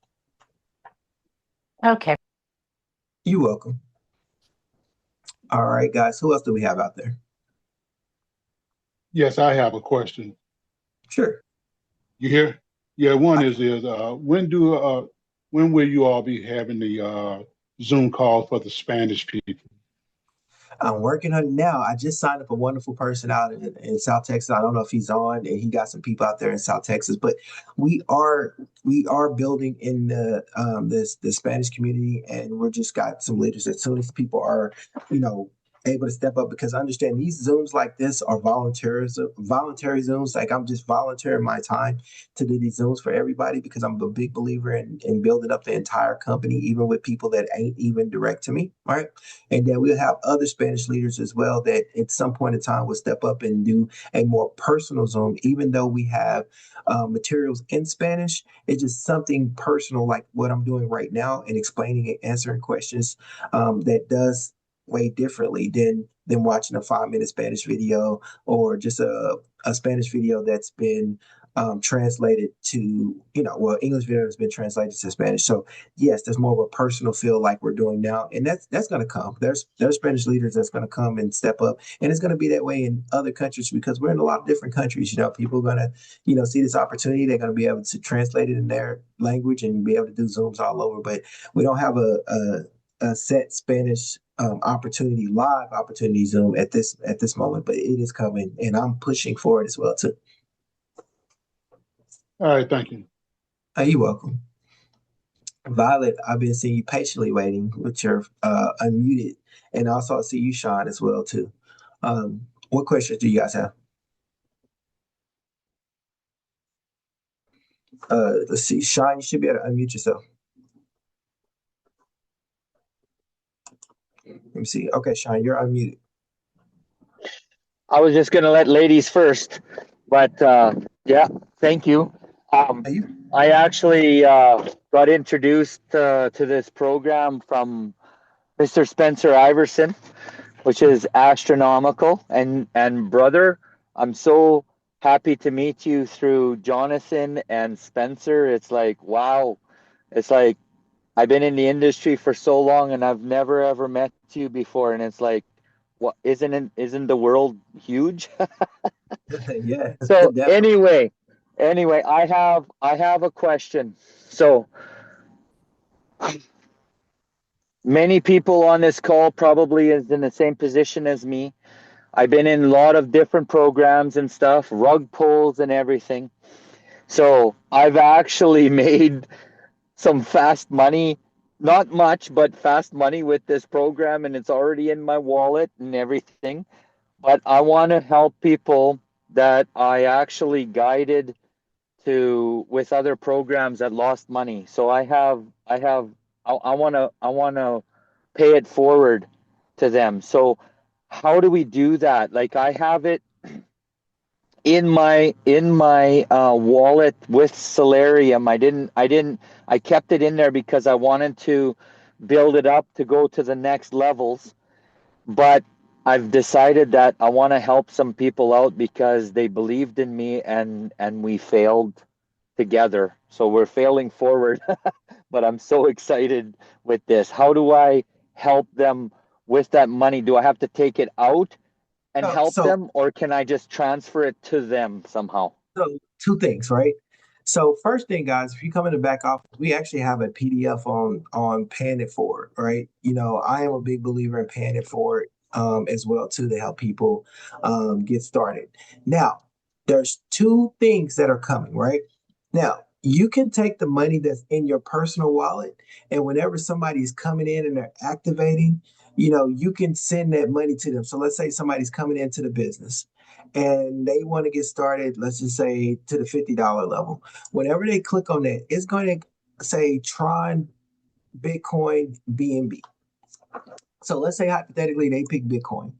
Speaker 5: Okay.
Speaker 1: You're welcome. All right, guys. Who else do we have out there?
Speaker 6: Yes, I have a question.
Speaker 1: Sure.
Speaker 6: You hear? Yeah, one is when will you all be having the Zoom call for the Spanish people?
Speaker 1: I'm working on it now. I just signed up a wonderful person out in South Texas. I don't know if he's on, and he got some people out there in South Texas, but we are building in the Spanish community, and we're just got some leaders. As soon as people are, you know, able to step up, because understand these Zooms like this are voluntary Zooms. Like I'm just volunteering my time to do these Zooms for everybody because I'm a big believer in building up the entire company, even with people that ain't even direct to me, right? And then we'll have other Spanish leaders as well that at some point in time will step up and do a more personal Zoom, even though we have materials in Spanish. It's just something personal like what I'm doing right now and explaining and answering questions that does way differently than watching a 5 minute Spanish video or just a Spanish video that's been translated to, well, English video has been translated to Spanish. So yes, there's more of a personal feel like we're doing now, and that's going to come. There's Spanish leaders that's going to come and step up, and it's going to be that way in other countries because we're in a lot of different countries. People are going to see this opportunity. They're going to be able to translate it in their language and be able to do Zooms all over. But we don't have a set Spanish live opportunity Zoom at this moment, but it is coming, and I'm pushing for it as well too.
Speaker 6: All right, thank you.
Speaker 1: You're welcome. Violet, I've been seeing you patiently waiting with your unmuted, and also I see you, Sean, as well too. What questions do you guys have? Let's see, Sean, you should be able to unmute yourself. Let me see. Okay, Sean, you're unmuted.
Speaker 7: I was just going to let ladies first, but yeah, thank you. I actually got introduced to this program from Mr. Spencer Iverson, which is astronomical. And brother, I'm so happy to meet you through Jonathan and Spencer. It's like, wow. It's like I've been in the industry for so long and I've never ever met you before. And it's like, what isn't the world huge?
Speaker 1: Yeah.
Speaker 7: So
Speaker 1: Definitely.
Speaker 7: anyway, I have a question. So many people on this call probably is in the same position as me. I've been in a lot of different programs and stuff, rug pulls and everything. So I've actually made some fast money, not much, but fast money with this program, and it's already in my wallet and everything. But I want to help people that I actually guided to with other programs that lost money. So I want to pay it forward to them. So how do we do that? Like I have it in my wallet with Salarium. I kept it in there because I wanted to build it up to go to the next levels. But I've decided that I want to help some people out because they believed in me and we failed together. So we're failing forward. But I'm so excited with this. How do I help them with that money? Do I have to take it out and help them, or can I just transfer it to them somehow?
Speaker 1: So two things, right? So first thing, guys, if you come in the back office, we actually have a PDF on paying it forward, right? I am a big believer in paying it forward. as well too to help people get started. Now, there's two things that are coming, right? Now, you can take the money that's in your personal wallet, and whenever somebody's coming in and they're activating, you can send that money to them. So let's say somebody's coming into the business and they want to get started, let's just say to the $50 level. Whenever they click on that, it's going to say Tron Bitcoin BNB. So let's say hypothetically they pick Bitcoin.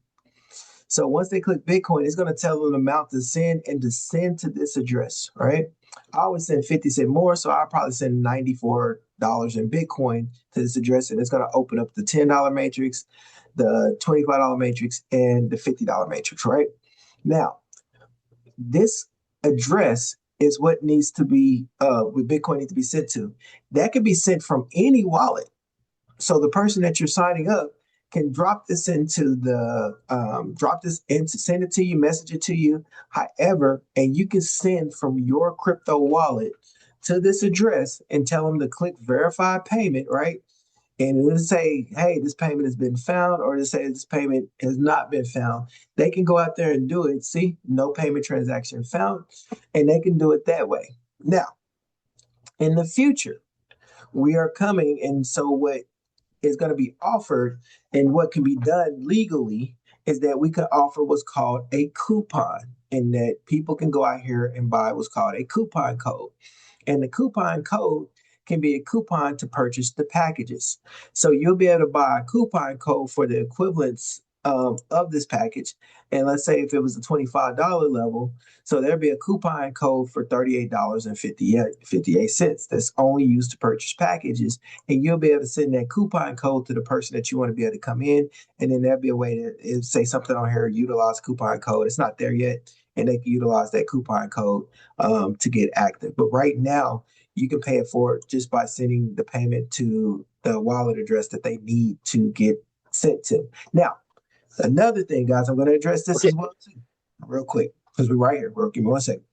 Speaker 1: So once they click Bitcoin, it's going to tell them the amount to send and to send to this address, right? I always send 50 cents more, so I'll probably send $94 in Bitcoin to this address, and it's going to open up the $10 matrix, the $25 matrix, and the $50 matrix, right? Now, this address is what needs to be, with Bitcoin needs to be sent to. That can be sent from any wallet. So the person that you're signing up can drop this into send it to you, message it to you, however, and you can send from your crypto wallet to this address and tell them to click verify payment, right? And it'll say, hey, this payment has been found, or it'll say this payment has not been found. They can go out there and do it. See, no payment transaction found, and they can do it that way. Now, in the future, we are coming, and so what is going to be offered and what can be done legally is that we could offer what's called a coupon, and that people can go out here and buy what's called a coupon code. And the coupon code can be a coupon to purchase the packages. So you'll be able to buy a coupon code for the equivalence of this package. And let's say if it was a $25 level, so there'd be a coupon code for $38.58 that's only used to purchase packages. And you'll be able to send that coupon code to the person that you want to be able to come in. And then there'll be a way to say something on here, utilize coupon code. It's not there yet. And they can utilize that coupon code to get active. But right now, you can pay it forward just by sending the payment to the wallet address that they need to get sent to. Now, another thing, guys, I'm going to address this as well too, real quick, because we're right here. Give me one second.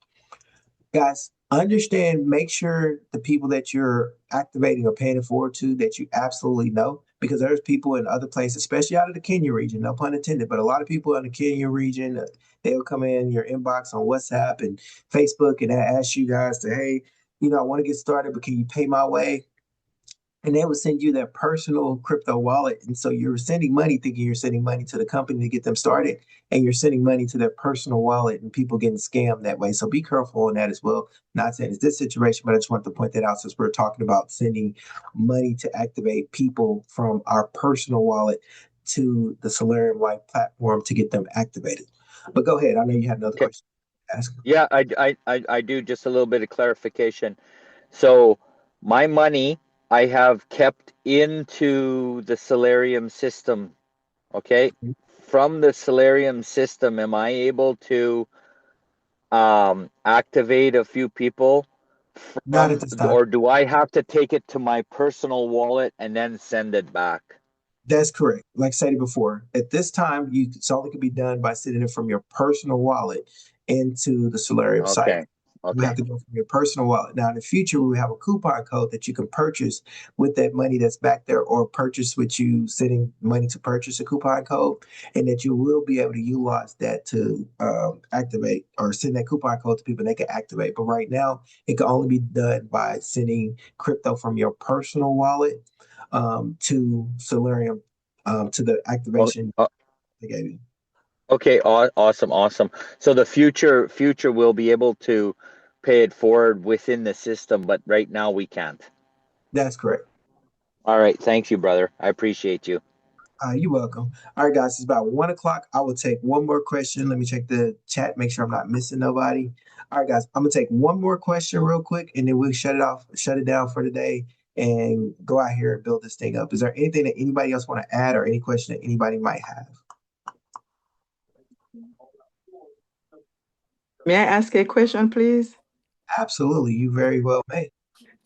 Speaker 1: Guys, understand, make sure the people that you're activating or paying it forward to that you absolutely know, because there's people in other places, especially out of the Kenya region, no pun intended, but a lot of people in the Kenya region, they'll come in your inbox on WhatsApp and Facebook and ask you guys to, hey, I want to get started, but can you pay my way? And they would send you their personal crypto wallet. And so you're sending money thinking you're sending money to the company to get them started, and you're sending money to their personal wallet, and people getting scammed that way. So be careful on that as well. Not saying it's this situation, but I just wanted to point that out since we're talking about sending money to activate people from our personal wallet to the Salarium like platform to get them activated. But go ahead. I know you had another question to ask.
Speaker 7: Yeah, I do just a little bit of clarification. So my money I have kept into the Salarium system. Okay. From the Salarium system, am I able to activate a few people
Speaker 1: Not at this time.
Speaker 7: or do I have to take it to my personal wallet and then send it back?
Speaker 1: That's correct. Like I said before, at this time, it's only can be done by sending it from your personal wallet into the Salarium site. You have to go from your personal wallet. Now, in the future, we have a coupon code that you can purchase with that money that's back there, or purchase with you sending money to purchase a coupon code, and that you will be able to utilize that to activate or send that coupon code to people and they can activate. But right now, it can only be done by sending crypto from your personal wallet to Salarium, to the activation they gave you.
Speaker 7: Okay, awesome. So the future will be able to pay it forward within the system, but right now we can't.
Speaker 1: That's correct.
Speaker 7: All right, thank you, brother. I appreciate you.
Speaker 1: You're welcome. All right, guys, it's about 1 o'clock. I will take one more question. Let me check the chat, make sure I'm not missing nobody. All right, guys, I'm gonna take one more question real quick, and then we'll shut it down for today, and go out here and build this thing up. Is there anything that anybody else want to add, or any question that anybody might have?
Speaker 8: May I ask a question, please?
Speaker 1: Absolutely, you very well may.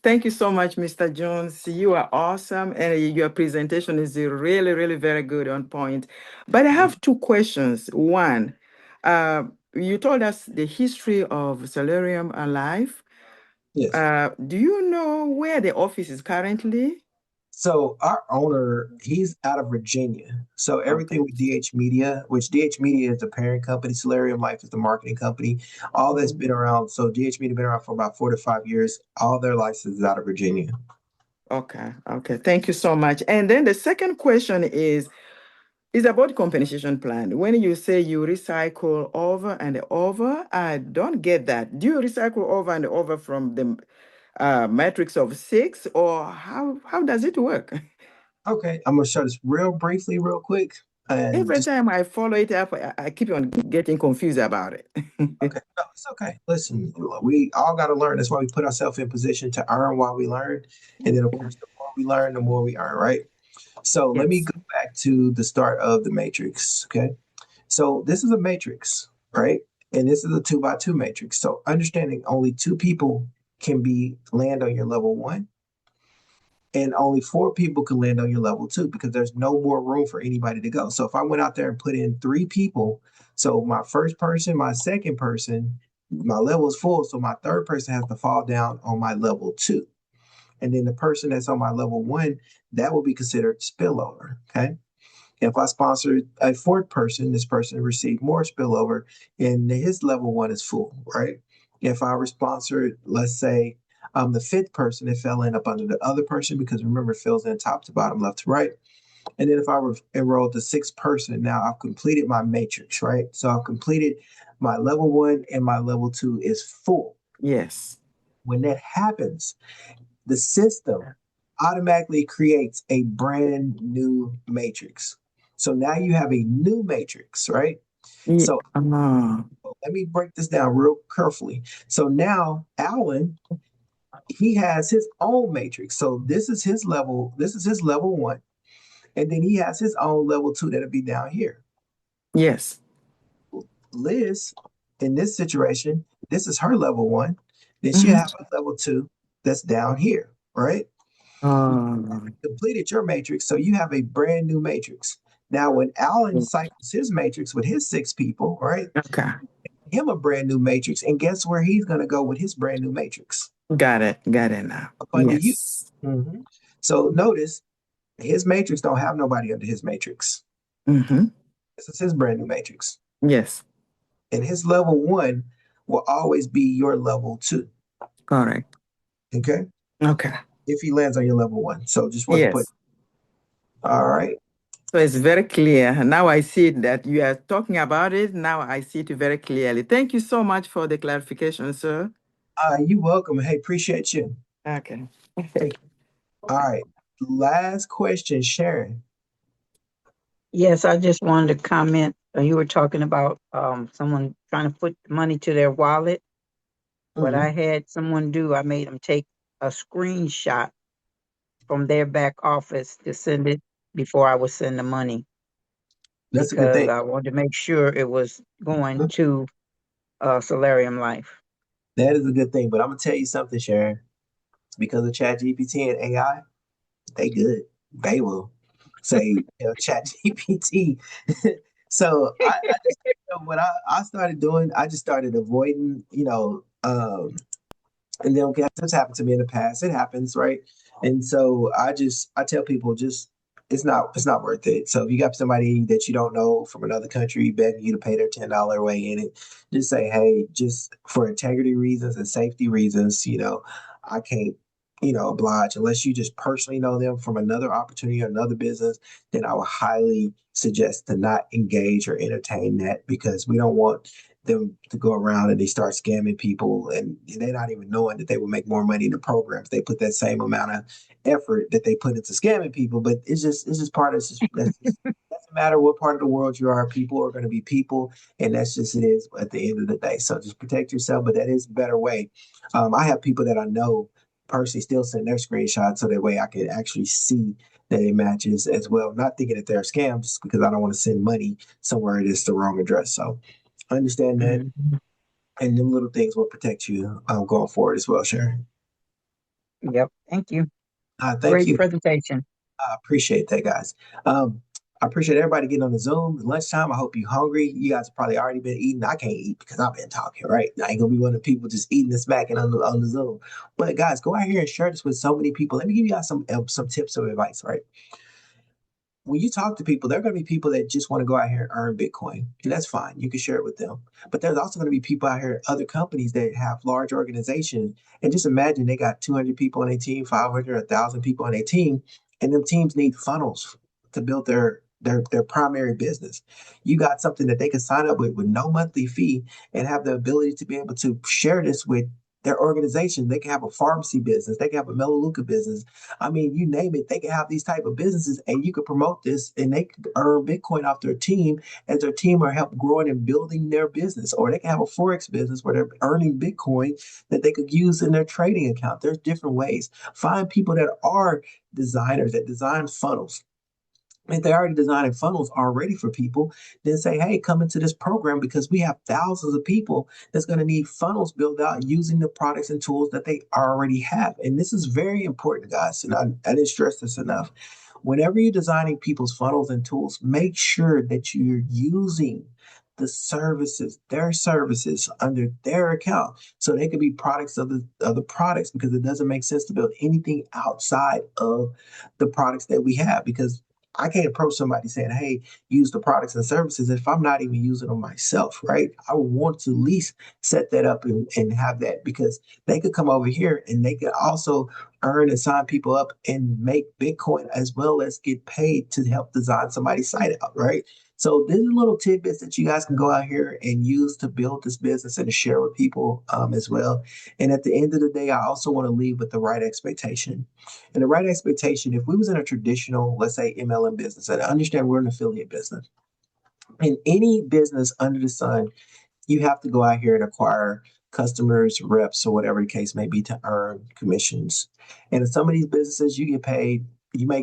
Speaker 8: Thank you so much, Mr. Jones. You are awesome, and your presentation is really, really very good, on point. But I have two questions. One, you told us the history of Salarium Alive.
Speaker 1: Yes.
Speaker 8: Do you know where the office is currently?
Speaker 1: So our owner, he's out of Virginia. So
Speaker 8: Okay.
Speaker 1: everything with DH Media, which DH Media is the parent company, Salarium Life is the marketing company, all that's been around. So DH Media been around for about 4 to 5 years. All their licenses out of Virginia.
Speaker 8: Okay. Okay. Thank you so much. And then the second question is about compensation plan. When you say you recycle over and over, I don't get that. Do you recycle over and over from the matrix of 6, or how does it work?
Speaker 1: Okay, I'm gonna show this real briefly, real quick, and
Speaker 8: Every
Speaker 1: just
Speaker 8: time I follow it up, I keep on getting confused about it.
Speaker 1: okay. No, it's okay. Listen, we all got to learn. That's why we put ourselves in position to earn while we learn, and then of course, the more we learn, the more we earn, right? So let me
Speaker 8: Yes.
Speaker 1: go back to the start of the matrix. Okay. So this is a matrix, right? And this is a 2 by 2 matrix. So understanding only 2 people can be land on your level 1, and only 4 people can land on your level 2 because there's no more room for anybody to go. So if I went out there and put in 3 people, so my first person, my second person, my level is full. So my third person has to fall down on my level 2. And then the person that's on my level 1, that will be considered spillover. Okay. If I sponsor a fourth person, this person received more spillover and his level 1 is full, right? If I sponsor, let's say, the fifth person, it fell in up under the other person because remember, it fills in top to bottom, left to right. And then if I enrolled the sixth person, now I've completed my matrix, right? So I've completed my level 1 and my level 2 is full.
Speaker 8: Yes.
Speaker 1: When that happens, the system automatically creates a brand new matrix. So now you have a new matrix, right?
Speaker 8: Yeah.
Speaker 1: So let me break this down real carefully. So now Alan, he has his own matrix. So this is his level 1. And then he has his own level 2 that'll be down here.
Speaker 8: Yes.
Speaker 1: Liz, in this situation, this is her level 1. Then she
Speaker 8: Mhm.
Speaker 1: have a level 2 that's down here, right? Completed your matrix, so you have a brand new matrix. Now, when Alan cycles his matrix with his 6 people, right,
Speaker 8: Okay.
Speaker 1: him a brand new matrix, and guess where he's going to go with his brand new matrix?
Speaker 8: Got it. Got it now.
Speaker 1: Up under you.
Speaker 8: Yes.
Speaker 1: Mhm. So notice his matrix don't have nobody under his matrix.
Speaker 8: Mm-hmm.
Speaker 1: This is his brand new matrix,
Speaker 8: Yes.
Speaker 1: and his level 1 will always be your level 2.
Speaker 8: Correct.
Speaker 1: Okay,
Speaker 8: Okay.
Speaker 1: if he lands on your level 1. So just want to put.
Speaker 8: Yes.
Speaker 1: All right.
Speaker 8: So it's very clear. Now I see that you are talking about it. Now I see it very clearly. Thank you so much for the clarification, sir.
Speaker 1: You welcome. Hey, appreciate you.
Speaker 8: Okay.
Speaker 1: Take. All right. Last question, Sharon.
Speaker 9: Yes, I just wanted to comment. You were talking about someone trying to put money to their wallet. What
Speaker 1: Mhm.
Speaker 9: I had someone do, I made them take a screenshot from their back office to send it before I would send the money
Speaker 1: That's a good
Speaker 9: because
Speaker 1: thing.
Speaker 9: I wanted to make sure it was going
Speaker 1: Mhm.
Speaker 9: to Salarium Life.
Speaker 1: That is a good thing. But I'm gonna tell you something, Sharon. Because of ChatGPT and AI, they good. They will say, ChatGPT. So I just what I started doing, I just started avoiding, and then okay, this happened to me in the past. It happens, right? And so I tell people just it's not worth it. So if you got somebody that you don't know from another country begging you to pay their $10 way in it, just say, hey, just for integrity reasons and safety reasons, I can't, oblige unless you just personally know them from another opportunity or another business, then I would highly suggest to not engage or entertain that because we don't want them to go around and they start scamming people and they're not even knowing that they will make more money in the programs. They put that same amount of effort that they put into scamming people, but it's just part of doesn't matter what part of the world you are, people are going to be people, and that's just it is at the end of the day. So just protect yourself, but that is a better way. I have people that I know personally still send their screenshots so that way I can actually see that it matches as well. Not thinking that they're scams because I don't want to send money somewhere that's the wrong address. So understand that,
Speaker 9: Mhm.
Speaker 1: and them little things will protect you going forward as well, Sharon.
Speaker 9: Yep. Thank you.
Speaker 1: Thank
Speaker 9: Great
Speaker 1: you.
Speaker 9: presentation.
Speaker 1: I appreciate that, guys. I appreciate everybody getting on the Zoom. It's lunchtime. I hope you're hungry. You guys have probably already been eating. I can't eat because I've been talking, right? I ain't gonna be one of the people just eating and smacking on the Zoom. But guys, go out here and share this with so many people. Let me give you guys some tips of advice, right? When you talk to people, there are going to be people that just want to go out here and earn Bitcoin, and that's fine. You can share it with them. But there's also going to be people out here, other companies that have large organizations, and just imagine they got 200 people on their team, 500, 1,000 people on their team, and them teams need funnels to build their primary business. You got something that they can sign up with no monthly fee and have the ability to be able to share this with their organization. They can have a pharmacy business. They can have a Melaleuca business. I mean, you name it, they can have these type of businesses and you can promote this and they can earn Bitcoin off their team as their team are help growing and building their business. Or they can have a Forex business where they're earning Bitcoin that they could use in their trading account. There's different ways. Find people that are designers that design funnels. If they're already designing funnels already for people, then say, hey, come into this program because we have thousands of people that's going to need funnels built out using the products and tools that they already have. And this is very important, guys. And I didn't stress this enough. Whenever you're designing people's funnels and tools, make sure that you're using the services, their services under their account. So they could be products of the products because it doesn't make sense to build anything outside of the products that we have because I can't approach somebody saying, hey, use the products and services if I'm not even using them myself, right? I would want to at least set that up and have that because they could come over here and they could also earn and sign people up and make Bitcoin as well as get paid to help design somebody's site out, right? So these are little tidbits that you guys can go out here and use to build this business and to share with people as well. And at the end of the day, I also want to leave with the right expectation. And the right expectation, if we was in a traditional, let's say MLM business, and I understand we're an affiliate business. In any business under the sun, you have to go out here and acquire customers, reps, or whatever the case may be to earn commissions. And in some of these businesses, you get paid, you may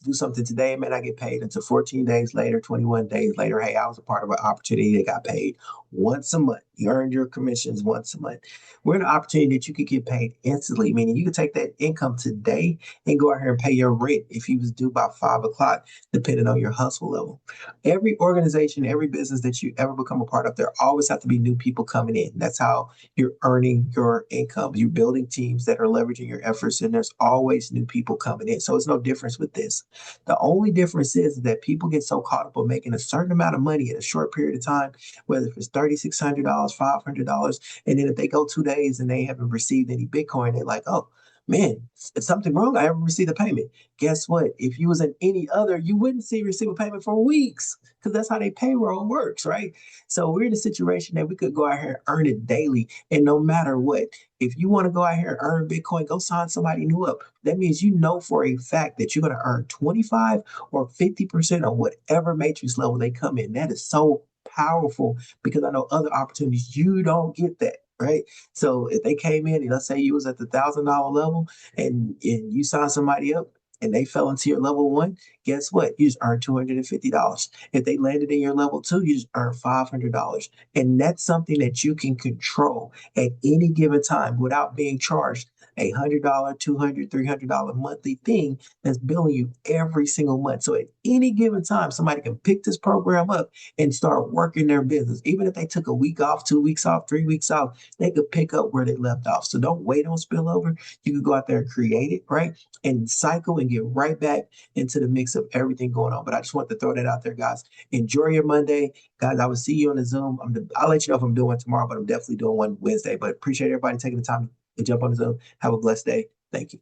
Speaker 1: do something today, it may not get paid until 14 days later, 21 days later. Hey, I was a part of an opportunity that got paid once a month. You earned your commissions once a month. We're in an opportunity that you could get paid instantly, meaning you could take that income today and go out here and pay your rent if you was due by 5 o'clock, depending on your hustle level. Every organization, every business that you ever become a part of, there always have to be new people coming in. That's how you're earning your income. You're building teams that are leveraging your efforts, and there's always new people coming in. So it's no difference with this. The only difference is that people get so caught up on making a certain amount of money in a short period of time, whether it's $3,600, $500, and then if they go 2 days and they haven't received any Bitcoin, they're like, oh, man, is something wrong? I haven't received a payment. Guess what? If you was in any other, you wouldn't receive a payment for weeks because that's how their payroll works, right? So we're in a situation that we could go out here and earn it daily. And no matter what, if you want to go out here and earn Bitcoin, go sign somebody new up. That means you know for a fact that you're going to earn 25 or 50% on whatever matrix level they come in. That is so powerful because I know other opportunities, you don't get that. Right. So if they came in and let's say you was at the $1,000 level and you signed somebody up and they fell into your level one, guess what? You just earned $250. If they landed in your level two, you just earned $500. And that's something that you can control at any given time without being charged $100, $200, $300 monthly thing that's billing you every single month. So at any given time, somebody can pick this program up and start working their business. Even if they took a week off, 2 weeks off, 3 weeks off, they could pick up where they left off. So don't wait on spillover. You can go out there and create it, right? And cycle and get right back into the mix of everything going on. But I just want to throw that out there, guys. Enjoy your Monday. Guys, I will see you on the Zoom. I'll let you know if I'm doing one tomorrow, but I'm definitely doing one Wednesday. But appreciate everybody taking the time to jump on the Zoom. Have a blessed day. Thank you.